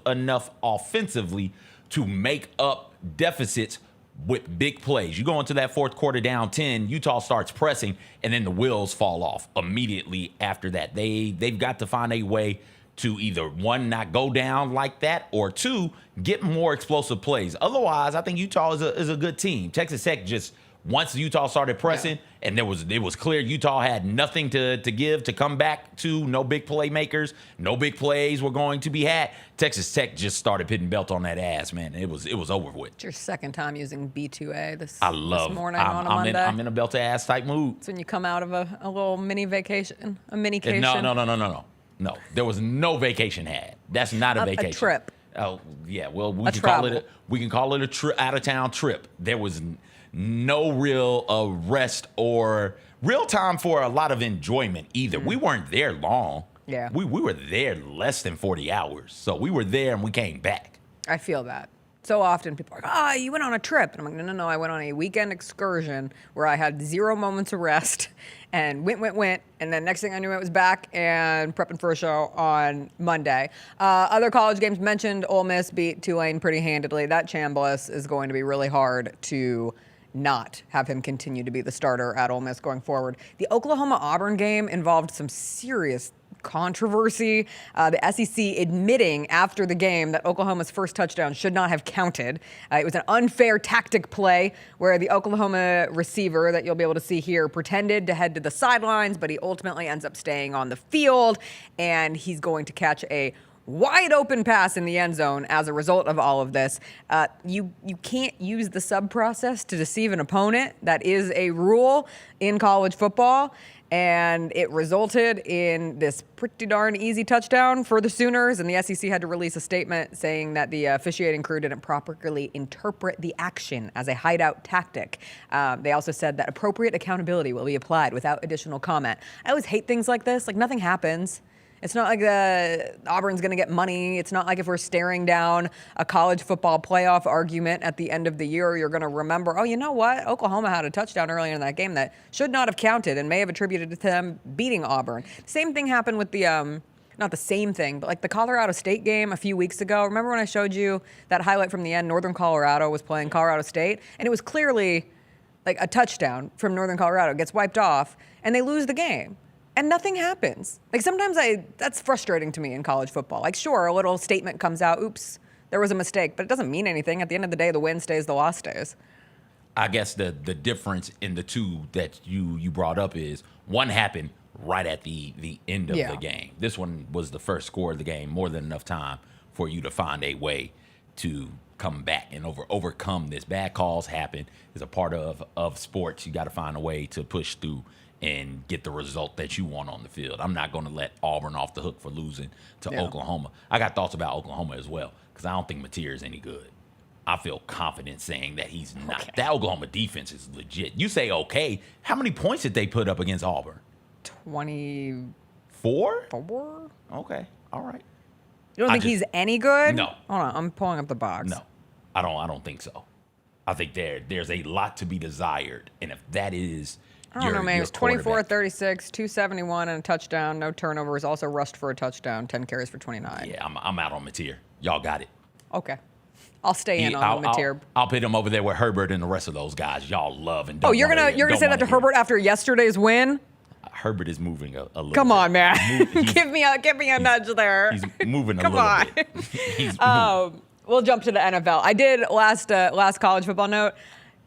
enough offensively to make up deficits with big plays. You go into that fourth quarter down 10, Utah starts pressing, and then the wheels fall off immediately after that. They've got to find a way to either, 1, not go down like that, or 2, get more explosive plays. Otherwise, I think Utah is a good team. Texas Tech just, once Utah started pressing, and it was clear Utah had nothing to give to come back to, no big playmakers, no big plays were going to be had. Texas Tech just started pitting belt on that ass, man. It was over with. It's your second time using B2A this morning on a Monday. I'm in a belt ass type mood. It's when you come out of a little mini vacation, a mini-cation. No. There was no vacation had. That's not a vacation. A trip. Oh yeah. Well, we can call it a out of town trip. There was no real rest or real time for a lot of enjoyment either. We weren't there long. Yeah. We were there less than 40 hours. So we were there and we came back. I feel that. So often people are like, you went on a trip. And I'm like, no, I went on a weekend excursion where I had 0 moments of rest and went. And then next thing I knew, I was back and prepping for a show on Monday. Other college games mentioned, Ole Miss beat Tulane pretty handedly. That Chambliss is going to be really hard to not have him continue to be the starter at Ole Miss going forward. The Oklahoma-Auburn game involved some serious controversy. The SEC admitting after the game that Oklahoma's first touchdown should not have counted. It was an unfair tactic play where the Oklahoma receiver that you'll be able to see here pretended to head to the sidelines, but he ultimately ends up staying on the field, and he's going to catch a wide open pass in the end zone as a result of all of this. You can't use the sub process to deceive an opponent. That is a rule in college football. And it resulted in this pretty darn easy touchdown for the Sooners. And the SEC had to release a statement saying that the officiating crew didn't properly interpret the action as a hideout tactic. They also said that appropriate accountability will be applied without additional comment. I always hate things like this. Like, nothing happens. It's not like Auburn's going to get money. It's not like if we're staring down a college football playoff argument at the end of the year, you're going to remember, oh, you know what? Oklahoma had a touchdown earlier in that game that should not have counted and may have attributed to them beating Auburn. Same thing happened with the, not the same thing, but like the Colorado State game a few weeks ago. Remember when I showed you that highlight from the end? Northern Colorado was playing Colorado State, and it was clearly like a touchdown from Northern Colorado. Gets wiped off, and they lose the game. And nothing happens. Like, sometimes that's frustrating to me in college football. Like, sure, a little statement comes out, oops, there was a mistake, but it doesn't mean anything. At the end of the day, the win stays, the loss stays. I guess the difference in the two that you brought up is one happened right at the end of the game. This one was the first score of the game, more than enough time for you to find a way to come back and overcome this. Bad calls happen. It's a part of sports. You got to find a way to push through and get the result that you want on the field. I'm not going to let Auburn off the hook for losing to Oklahoma. I got thoughts about Oklahoma as well, because I don't think Mateer is any good. I feel confident saying that he's not. Okay. That Oklahoma defense is legit. You say okay. How many points did they put up against Auburn? 24? 4? Okay. All right. You don't think he's any good? No. Hold on. I'm pulling up the box. No. I don't think so. I think there's a lot to be desired. And if that is I don't know, man. He was 24, 36, 271, and a touchdown. No turnovers. Also rushed for a touchdown. 10 carries for 29. Yeah, I'm out on Mateer. Y'all got it. Okay. I'll stay in on Mateer. I'll put him over there with Herbert and the rest of those guys. Y'all love and don't. Oh, you're gonna say that to Herbert after yesterday's win? Herbert is moving a little. Come on, bit. man. Give me a nudge there. He's moving a little bit. He's moving. We'll jump to the NFL. I did last college football note.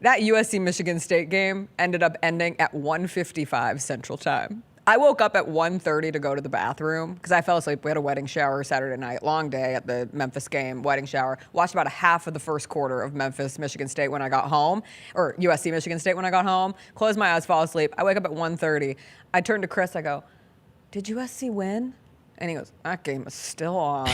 That USC-Michigan State game ended up ending at 1:55 Central Time. I woke up at 1:30 to go to the bathroom because I fell asleep. We had a wedding shower Saturday night, long day at the Memphis game, wedding shower. Watched about a half of the first quarter of Memphis-Michigan State when I got home, or USC-Michigan State when I got home. Closed my eyes, fall asleep. I wake up at 1:30. I turn to Chris. I go, "Did USC win?" And he goes, "That game is still on."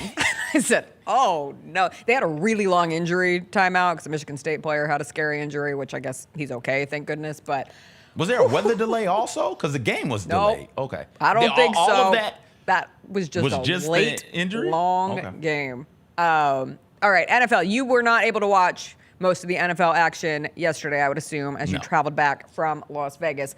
I said, "Oh, no." They had a really long injury timeout because the Michigan State player had a scary injury, which I guess he's okay, thank goodness. But was there a weather delay also? Because the game was delayed. Okay. I don't think so. All of that was just a late, injury? long game. All right, NFL. You were not able to watch most of the NFL action yesterday, I would assume, as you traveled back from Las Vegas.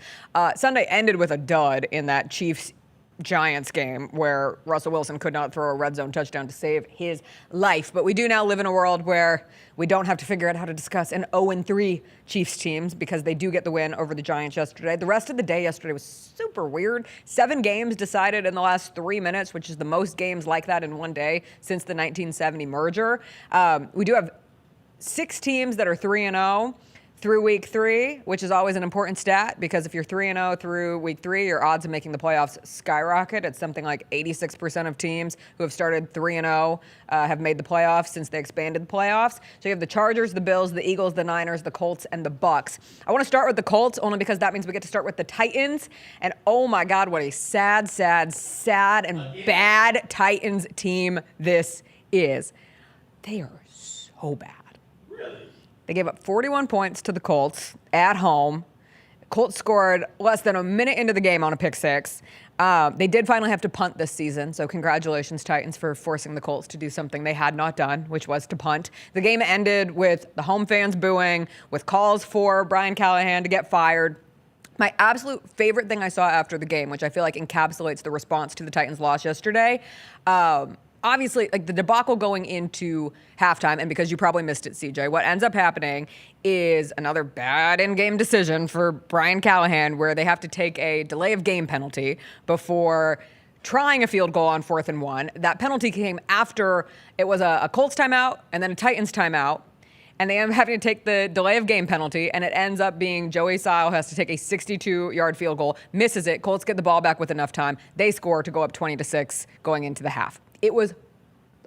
Sunday ended with a dud in that Chiefs-Giants game where Russell Wilson could not throw a red zone touchdown to save his life. But we do now live in a world where we don't have to figure out how to discuss an 0-3 Chiefs teams because they do get the win over the Giants yesterday. The rest of the day yesterday was super weird. 7 games decided in the last 3 minutes, which is the most games like that in one day since the 1970 merger. We do have 6 teams that are 3-0 through week 3, which is always an important stat because if you're 3-0 through week 3, your odds of making the playoffs skyrocket. It's something like 86% of teams who have started 3-0 have made the playoffs since they expanded the playoffs. So you have the Chargers, the Bills, the Eagles, the Niners, the Colts, and the Bucks. I want to start with the Colts only because that means we get to start with the Titans. And oh my God, what a sad and bad Titans team this is. They are so bad. They gave up 41 points to the Colts at home. Colts scored less than a minute into the game on a pick six. They did finally have to punt this season, so congratulations, Titans, for forcing the Colts to do something they had not done, which was to punt. The game ended with the home fans booing, with calls for Brian Callahan to get fired. My absolute favorite thing I saw after the game, which I feel like encapsulates the response to the Titans' loss yesterday, obviously, like the debacle going into halftime, and because you probably missed it, CJ, what ends up happening is another bad in-game decision for Brian Callahan where they have to take a delay of game penalty before trying a field goal on 4th and 1. That penalty came after it was a Colts timeout and then a Titans timeout. And they end up having to take the delay of game penalty, and it ends up being Joey Sile has to take a 62-yard field goal, misses it. Colts get the ball back with enough time. They score to go up 20-6 going into the half. It was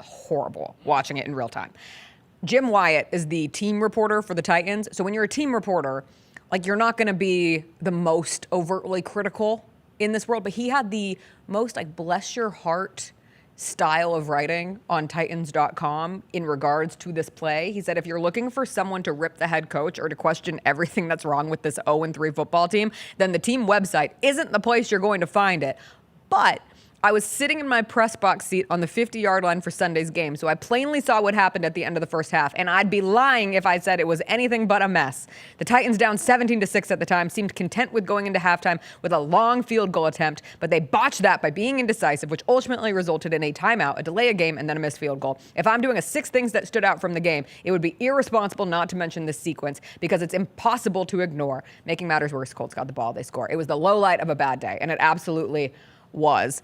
horrible watching it in real time. Jim Wyatt is the team reporter for the Titans. So when you're a team reporter, like, you're not going to be the most overtly critical in this world, but he had the most, like, bless your heart style of writing on Titans.com in regards to this play. He said, if you're looking for someone to rip the head coach or to question everything that's wrong with this 0-3 football team, then the team website isn't the place you're going to find it. But I was sitting in my press box seat on the 50-yard line for Sunday's game, so I plainly saw what happened at the end of the first half, and I'd be lying if I said it was anything but a mess. The Titans, down 17-6 at the time, seemed content with going into halftime with a long field goal attempt, but they botched that by being indecisive, which ultimately resulted in a timeout, a delay of game, and then a missed field goal. If I'm doing a 6 things that stood out from the game, it would be irresponsible not to mention this sequence because it's impossible to ignore. Making matters worse, Colts got the ball, they score. It was the low light of a bad day, and it absolutely was.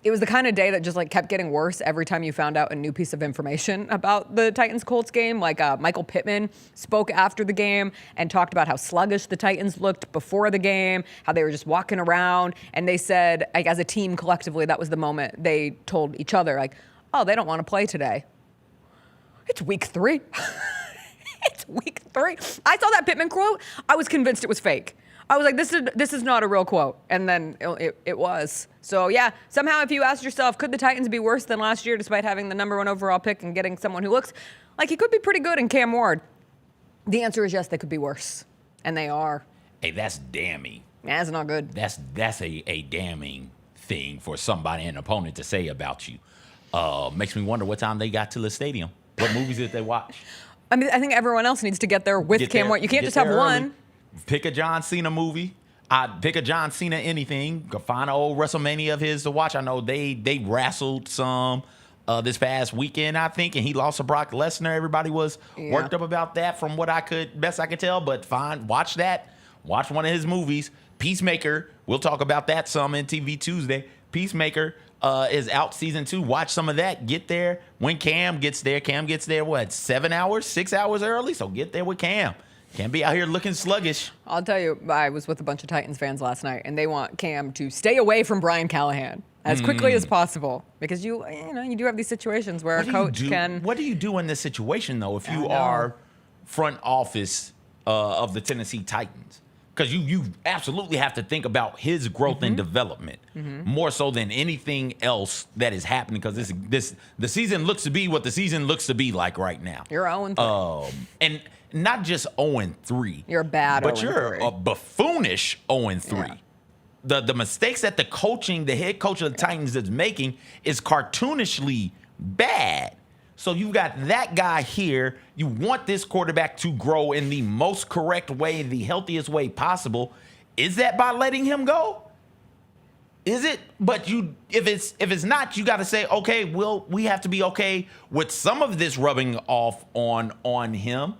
It was the kind of day that just, like, kept getting worse every time you found out a new piece of information about the Titans-Colts game. Like, Michael Pittman spoke after the game and talked about how sluggish the Titans looked before the game, how they were just walking around, and they said, like, as a team collectively, that was the moment they told each other, like, oh, they don't want to play today. It's week 3. It's week 3. I saw that Pittman quote. I was convinced it was fake. I was like, this is not a real quote. And then it was. So, yeah, somehow if you asked yourself, could the Titans be worse than last year despite having the number 1 overall pick and getting someone who looks like he could be pretty good in Cam Ward? The answer is yes, they could be worse. And they are. Hey, that's damning. That's not good. That's a damning thing for somebody, an opponent, to say about you. Makes me wonder what time they got to the stadium. What movies did they watch? I mean, I think everyone else needs to get there with Cam Ward. You can't just have one. Pick a John Cena movie. Pick a John Cena anything. Go find an old WrestleMania of his to watch. I know they wrestled some this past weekend, I think, and he lost to Brock Lesnar. Everybody was worked up about that from what best I could tell. But fine, watch that. Watch one of his movies. Peacemaker. We'll talk about that some in TV Tuesday. Peacemaker is out season 2. Watch some of that. Get there when Cam gets there. Cam gets there, what, 6 hours early? So get there with Cam. Can't be out here looking sluggish. I'll tell you, I was with a bunch of Titans fans last night, and they want Cam to stay away from Brian Callahan as quickly as possible because you do have these situations where a coach can. What do you do in this situation though if you are front office of the Tennessee Titans? Because you absolutely have to think about his growth and development more so than anything else that is happening. Because the season looks to be what the season looks to be like right now. You're 0-3. And not just 0-3. You're bad, but 0-3. You're a buffoonish 0-3. Yeah. The mistakes that the head coach of the Titans is making is cartoonishly bad. So you've got that guy here. You want this quarterback to grow in the most correct way, the healthiest way possible. Is that by letting him go? Is it? But if it's not, you got to say, okay, we have to be okay with some of this rubbing off on him.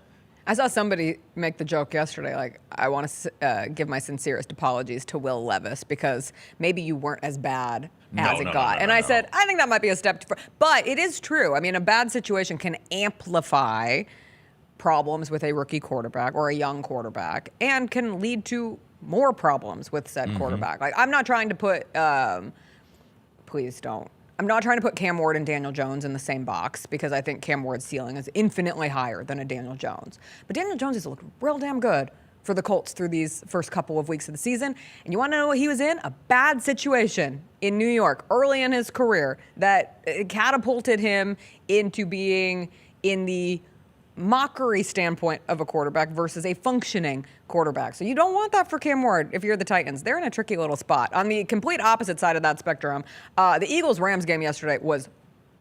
I saw somebody make the joke yesterday, like, I want to give my sincerest apologies to Will Levis because maybe you weren't as bad as it got. And I said, I think that might be a step but it is true. I mean, a bad situation can amplify problems with a rookie quarterback or a young quarterback and can lead to more problems with said quarterback. Like, I'm not trying to put, please don't. I'm not trying to put Cam Ward and Daniel Jones in the same box because I think Cam Ward's ceiling is infinitely higher than a Daniel Jones. But Daniel Jones has looked real damn good for the Colts through these first couple of weeks of the season. And you want to know what he was in? A bad situation in New York early in his career that catapulted him into being in the mockery standpoint of a quarterback versus a functioning quarterback. So you don't want that for Cam Ward if you're the Titans. They're in a tricky little spot. On the complete opposite side of that spectrum, the Eagles-Rams game yesterday was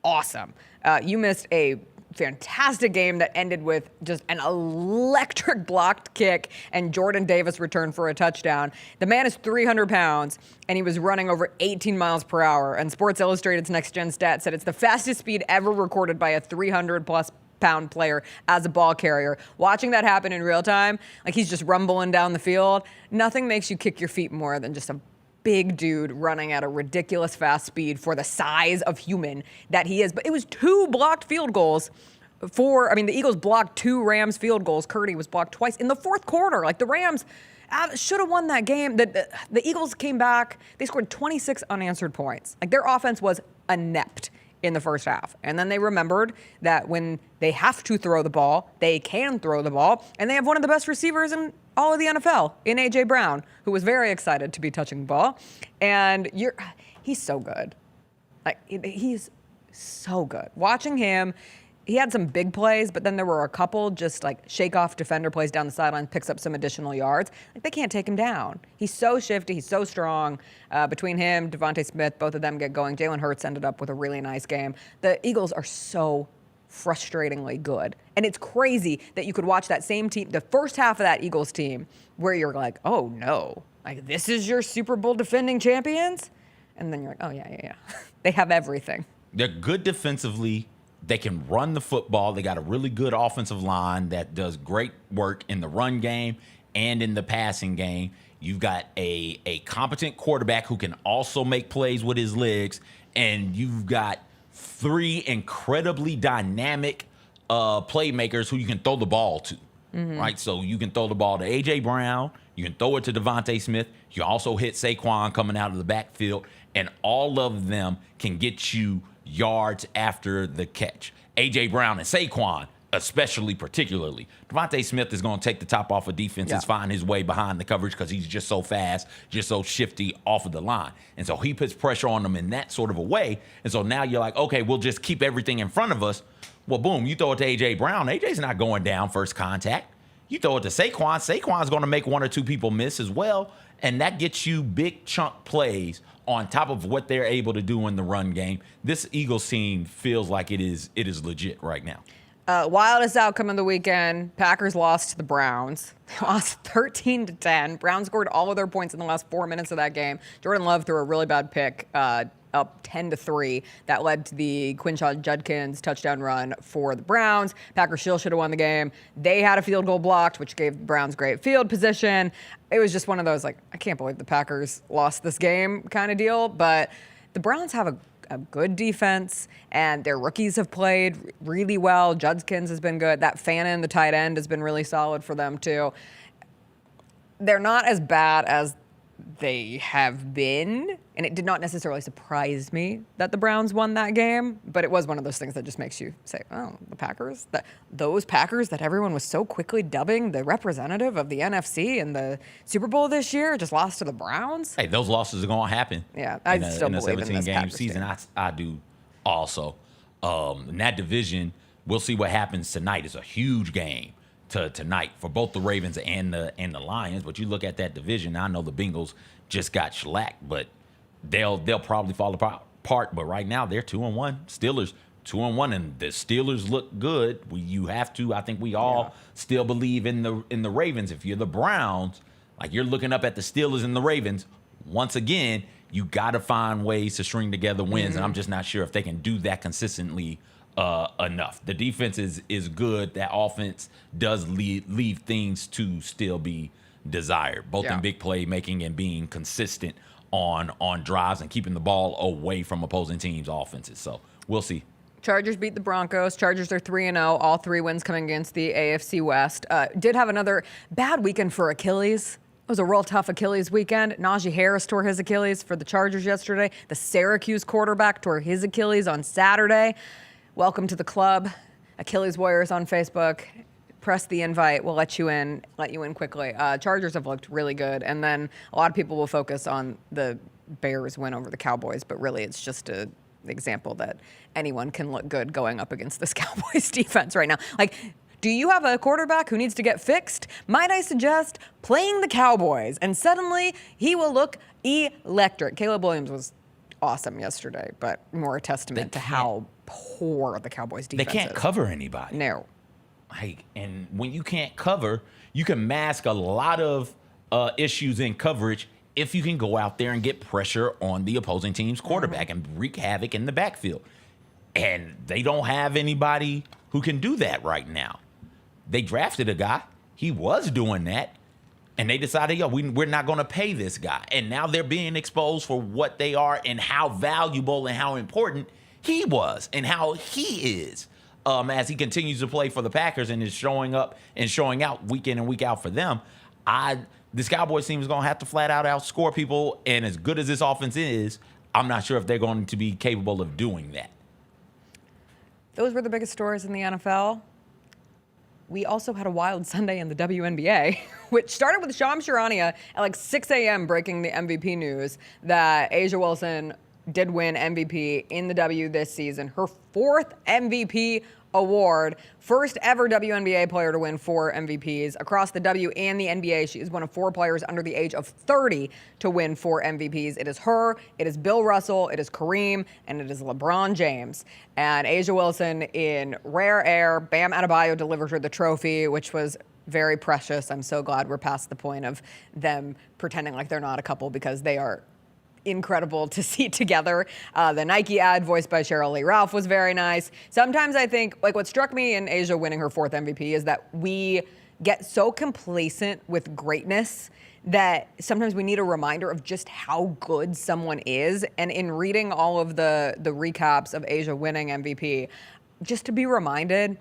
awesome. You missed a fantastic game that ended with just an electric blocked kick and Jordan Davis returned for a touchdown. The man is 300 pounds and he was running over 18 miles per hour. And Sports Illustrated's Next Gen Stats said it's the fastest speed ever recorded by a 300-plus pound player as a ball carrier. Watching that happen in real time, like he's just rumbling down the field, nothing makes you kick your feet more than just a big dude running at a ridiculous fast speed for the size of human that he is. But it was 2 blocked field goals the Eagles blocked 2 Rams field goals. Curdy was blocked twice in the fourth quarter. Like, the Rams should have won that game. The Eagles came back. They scored 26 unanswered points. Like, their offense was inept in the first half. And then they remembered that when they have to throw the ball, they can throw the ball. And they have one of the best receivers in all of the NFL in A.J. Brown, who was very excited to be touching the ball. And he's so good. Like, he's so good. Watching him, he had some big plays, but then there were a couple just like shake off defender plays down the sideline, picks up some additional yards. Like, they can't take him down. He's so shifty. He's so strong. Between him, Devontae Smith, both of them get going. Jalen Hurts ended up with a really nice game. The Eagles are so frustratingly good. And it's crazy that you could watch that same team, the first half of that Eagles team, where you're like, oh no, like this is your Super Bowl defending champions? And then you're like, oh yeah. They have everything. They're good defensively. They can run the football. They got a really good offensive line that does great work in the run game and in the passing game. You've got a competent quarterback who can also make plays with his legs, and you've got 3 incredibly dynamic playmakers who you can throw the ball to, right? So you can throw the ball to A.J. Brown. You can throw it to Devontae Smith. You also hit Saquon coming out of the backfield, and all of them can get you yards after the catch. A.J. Brown and Saquon, particularly. Devontae Smith is going to take the top off of defenses, find his way behind the coverage because he's just so fast, just so shifty off of the line. And so he puts pressure on them in that sort of a way. And so now you're like, okay, we'll just keep everything in front of us. Well, boom, you throw it to A.J. Brown. A.J.'s not going down first contact. You throw it to Saquon. Saquon's going to make 1 or 2 people miss as well. And that gets you big chunk plays on top of what they're able to do in the run game. This Eagles team feels like it is legit right now. Wildest outcome of the weekend, Packers lost to the Browns. They lost 13-10. Browns scored all of their points in the last 4 minutes of that game. Jordan Love threw a really bad pick, up 10-3. That led to the Quinshon Judkins touchdown run for the Browns. Packers still should have won the game. They had a field goal blocked, which gave the Browns great field position. It was just one of those, like, I can't believe the Packers lost this game kind of deal. But the Browns have a good defense, and their rookies have played really well. Judkins has been good. That Fannin, the tight end, has been really solid for them, too. They're not as bad as they have been, and it did not necessarily surprise me that the Browns won that game, but it was one of those things that just makes you say, oh, the Packers, those Packers that everyone was so quickly dubbing the representative of the NFC in the Super Bowl this year just lost to the Browns. Hey, those losses are going to happen. Yeah, I still believe in this 17-game Packers season. team. I do also. In that division, we'll see what happens tonight. It's a huge game tonight for both the Ravens and the Lions. But you look at that division, I know the Bengals just got shellacked, but they'll probably fall apart. But right now they're 2-1. Steelers 2-1, and the Steelers look good. I think we all still believe in the Ravens. If you're the Browns, like, you're looking up at the Steelers and the Ravens, once again, you got to find ways to string together wins, and I'm just not sure if they can do that consistently enough. The defense is good. That offense does leave things to still be desired, both in big play making and being consistent on drives and keeping the ball away from opposing teams' offenses. So we'll see. Chargers beat the Broncos. Chargers are 3-0. All 3 wins coming against the AFC West. Did have another bad weekend for Achilles. It was a real tough Achilles weekend. Najee Harris tore his Achilles for the Chargers yesterday. The Syracuse quarterback tore his Achilles on Saturday. Welcome to the club. Achilles Warriors on Facebook. Press the invite. We'll let you in quickly. Chargers have looked really good. And then a lot of people will focus on the Bears win over the Cowboys, but really it's just an example that anyone can look good going up against this Cowboys defense right now. Like, do you have a quarterback who needs to get fixed? Might I suggest playing the Cowboys, and suddenly he will look electric. Caleb Williams was awesome yesterday, but more a testament to how poor the Cowboys defense is. They can't cover anybody. No. And when you can't cover, you can mask a lot of issues in coverage if you can go out there and get pressure on the opposing team's quarterback and wreak havoc in the backfield. And they don't have anybody who can do that right now. They drafted a guy. He was doing that. And they decided, we're not going to pay this guy. And now they're being exposed for what they are and how valuable and how important he was and how he is as he continues to play for the Packers and is showing up and showing out week in and week out for them. This Cowboys team is going to have to flat out outscore people. And as good as this offense is, I'm not sure if they're going to be capable of doing that. those were the biggest stories in the NFL. We also had a wild Sunday in the WNBA, which started with Shams Charania at like 6 a.m. breaking the MVP news that A'ja Wilson did win MVP in the W this season. Her 4th MVP award, first ever WNBA player to win 4 MVPs. Across the W and the NBA, she is one of 4 players under the age of 30 to win 4 MVPs. It is her, it is Bill Russell, it is Kareem, and it is LeBron James. And A'ja Wilson, in rare air, Bam Adebayo delivered her the trophy, which was very precious. I'm so glad we're past the point of them pretending like they're not a couple, because they are incredible to see together. The Nike ad voiced by Cheryl Lee Ralph was very nice. Sometimes I think, like, what struck me in A'ja winning her 4th MVP is that we get so complacent with greatness that sometimes we need a reminder of just how good someone is. And in reading all of the recaps of A'ja winning MVP, just to be reminded,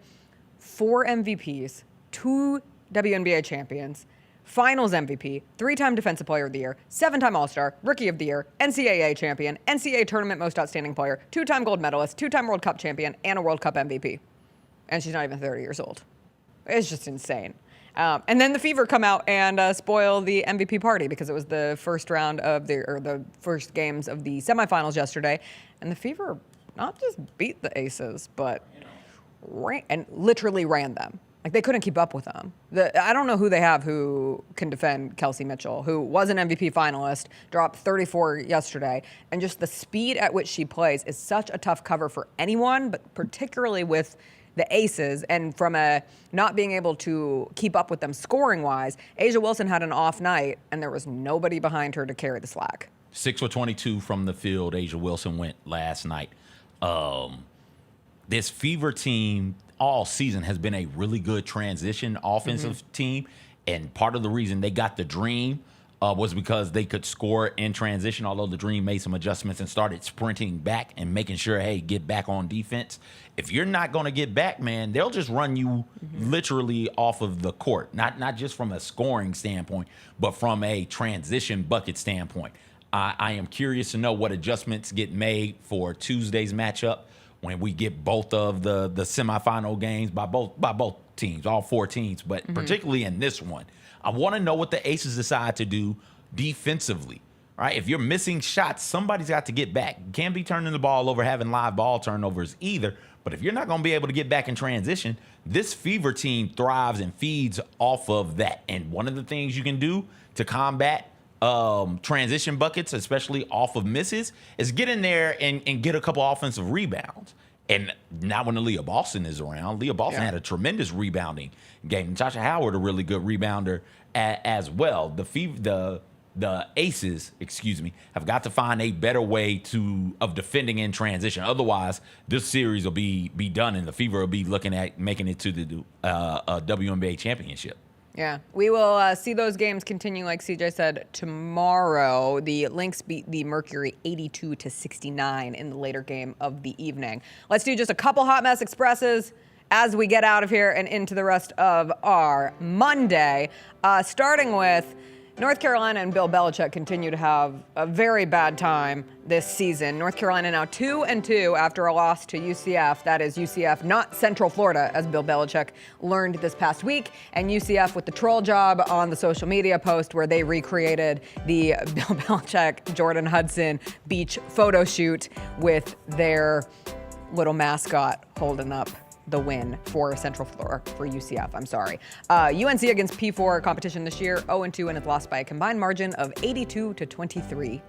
4 MVPs, 2 WNBA champions, Finals MVP, 3-time Defensive Player of the Year, 7-time All-Star, Rookie of the Year, NCAA champion, NCAA Tournament Most Outstanding Player, 2-time gold medalist, 2-time World Cup champion, and a World Cup MVP. And she's not even 30 years old. It's just insane. And then the Fever come out and spoil the MVP party, because it was the first round of the first games of the semifinals yesterday. And the Fever not just beat the Aces, but literally ran them. Like, they couldn't keep up with them. I don't know who they have who can defend Kelsey Mitchell, who was an MVP finalist, dropped 34 yesterday. And just the speed at which she plays is such a tough cover for anyone, but particularly with the Aces. And from a not being able to keep up with them scoring-wise, A'ja Wilson had an off night, and there was nobody behind her to carry the slack. 6 for 22 from the field, A'ja Wilson went last night. This Fever team all season has been a really good transition offensive team. And part of the reason they got the Dream was because they could score in transition, although the Dream made some adjustments and started sprinting back and making sure, hey, get back on defense. If you're not going to get back, man, they'll just run you literally off of the court, not just from a scoring standpoint, but from a transition bucket standpoint. I am curious to know what adjustments get made for Tuesday's matchup when we get both of the semifinal games by both teams, all 4 teams, but particularly in this one. I want to know what the Aces decide to do defensively, right? If you're missing shots, somebody's got to get back. You can't be turning the ball over, having live ball turnovers either. But if you're not going to be able to get back in transition, this Fever team thrives and feeds off of that. And one of the things you can do to combat transition buckets, especially off of misses, is get in there and get a couple offensive rebounds. And now when Leah Boston is around, Leah Boston had a tremendous rebounding game. Natasha Howard, a really good rebounder as well. The Aces, have got to find a better way of defending in transition. Otherwise, this series will be done, and the Fever will be looking at making it to the WNBA championship. Yeah, we will see those games continue, like CJ said, tomorrow. The Lynx beat the Mercury 82-69 in the later game of the evening. Let's do just a couple Hot Mess Expresses as we get out of here and into the rest of our Monday, starting with North Carolina and Bill Belichick continue to have a very bad time this season. North Carolina now 2-2 after a loss to UCF. That is UCF, not Central Florida, as Bill Belichick learned this past week. And UCF with the troll job on the social media post where they recreated the Bill Belichick, Jordan Hudson beach photo shoot with their little mascot holding up the win for Central Florida, for UCF, I'm sorry. UNC against P4 competition this year, 0-2, and it's lost by a combined margin of 82-23.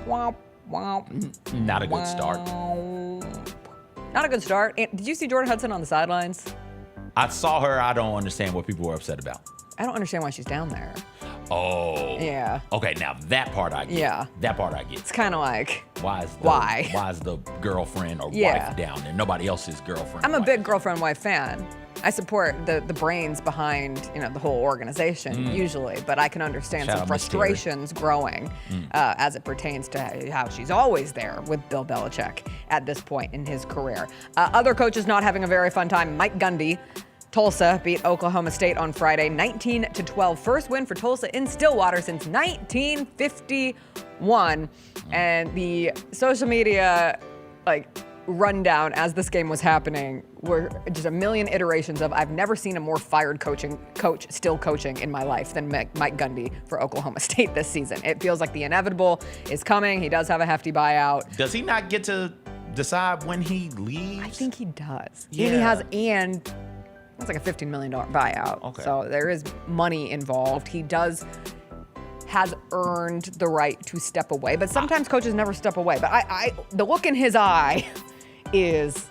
Womp, womp. Not a good start. Not a good start. Did you see Jordan Hudson on the sidelines? I saw her. I don't understand what people were upset about. I don't understand why she's down there. Oh. Yeah. Okay, now that part I get. Yeah. That part I get. It's kind of like, why is the girlfriend or wife down there? Nobody else's girlfriend. I'm a big girlfriend-wife fan. I support the brains behind the whole organization usually, but I can understand some frustrations growing as it pertains to how she's always there with Bill Belichick at this point in his career. Other coaches not having a very fun time. Mike Gundy. Tulsa beat Oklahoma State on Friday, 19-12. First win for Tulsa in Stillwater since 1951. And the social media, rundown as this game was happening were just a million iterations of I've never seen a more fired coach still coaching in my life than Mike Gundy for Oklahoma State this season. It feels like the inevitable is coming. He does have a hefty buyout. Does he not get to decide when he leaves? I think he does. Yeah. And it's like a $15 million buyout. Okay. So there is money involved. He has earned the right to step away, but sometimes coaches never step away. But the look in his eye is,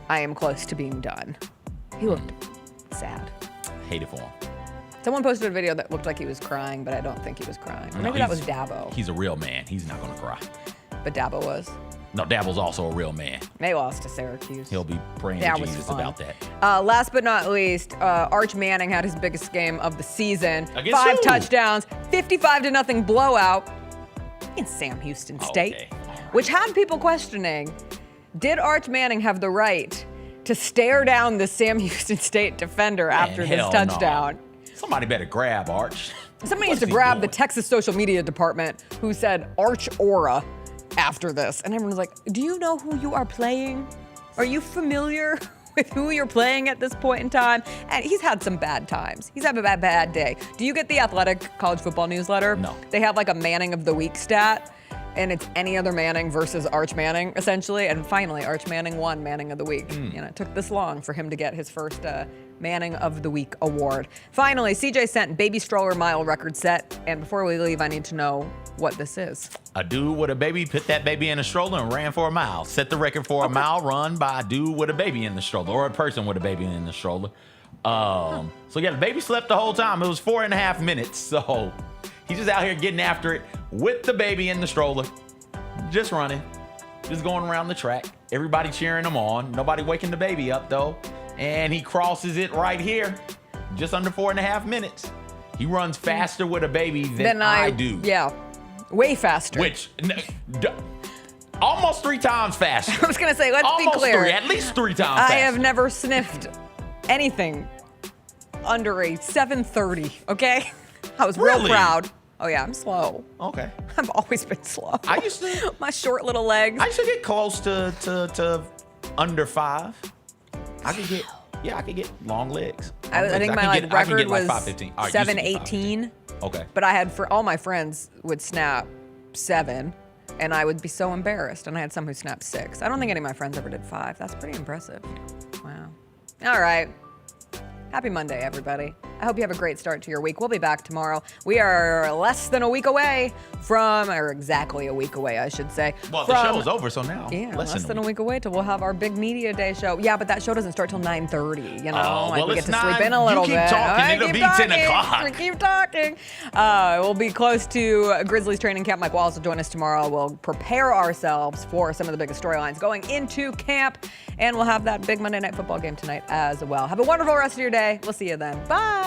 I am close to being done. He looked sad. Hate it for him. Someone posted a video that looked like he was crying, but I don't think he was crying. Or No, maybe that was Dabo. He's a real man. He's not going to cry. But Dabo was. No, Dabo's also a real man. They lost to Syracuse. He'll be praying That to was Jesus fun. about that. Last but not least, Arch Manning had his biggest game of the season. Against 5 who? touchdowns, 55-0 blowout in Sam Houston State, Okay. which had people questioning, did Arch Manning have the right to stare down the Sam Houston State defender after this hell touchdown? No. Somebody better grab Arch. Somebody What's needs to he grab the doing? Texas social media department who said Arch Aura after this. And everyone was like, do you know who you are playing? Are you familiar with who you're playing at this point in time? And he's had some bad times. He's had a bad day. Do you get the Athletic college football newsletter? No. They have like a Manning of the Week stat. And it's any other Manning versus Arch Manning, essentially. And finally, Arch Manning won Manning of the Week. You know, it took this long for him to get his first Manning of the Week award. Finally, CJ sent baby stroller mile record set. And before we leave, I need to know what this is. A dude with a baby put that baby in a stroller and ran for a mile. Set the record for a mile run by a dude with a baby in the stroller, or a person with a baby in the stroller. So yeah, the baby slept the whole time. It was 4.5 minutes. So he's just out here getting after it with the baby in the stroller, just running, just going around the track. Everybody cheering him on. Nobody waking the baby up though. And he crosses it right here, just under 4.5 minutes. He runs faster with a baby than I do. Yeah, way faster. Which, almost 3 times faster. I was gonna say, let's Almost be clear. at least 3 times I faster. have never sniffed anything under a 7:30, okay? I was real Really? proud. Oh yeah, I'm slow. Okay. I've always been slow. I used to. My short little legs. I used to get close to under 5. I could get long legs. I think my I can record get like was 5:15. All right, used to be 7:18. Okay. But I had, for all my friends would snap 7, and I would be so embarrassed. And I had some who snapped 6. I don't think any of my friends ever did 5. That's pretty impressive. Wow. All right. Happy Monday, everybody. I hope you have a great start to your week. We'll be back tomorrow. We are less than a week away from, or exactly a week away, I should say. Well, the show's over, so now. Yeah, less than a week away till we'll have our big media day show. Yeah, but that show doesn't start till 9:30. You know, Oh, like well, we get it's to not. sleep in a little You keep bit. talking, All right, it'll keep be talking. 10 o'clock. We keep talking. We'll be close to Grizzlies training camp. Mike Wallace will join us tomorrow. We'll prepare ourselves for some of the biggest storylines going into camp, and we'll have that big Monday Night Football game tonight as well. Have a wonderful rest of your day. We'll see you then. Bye.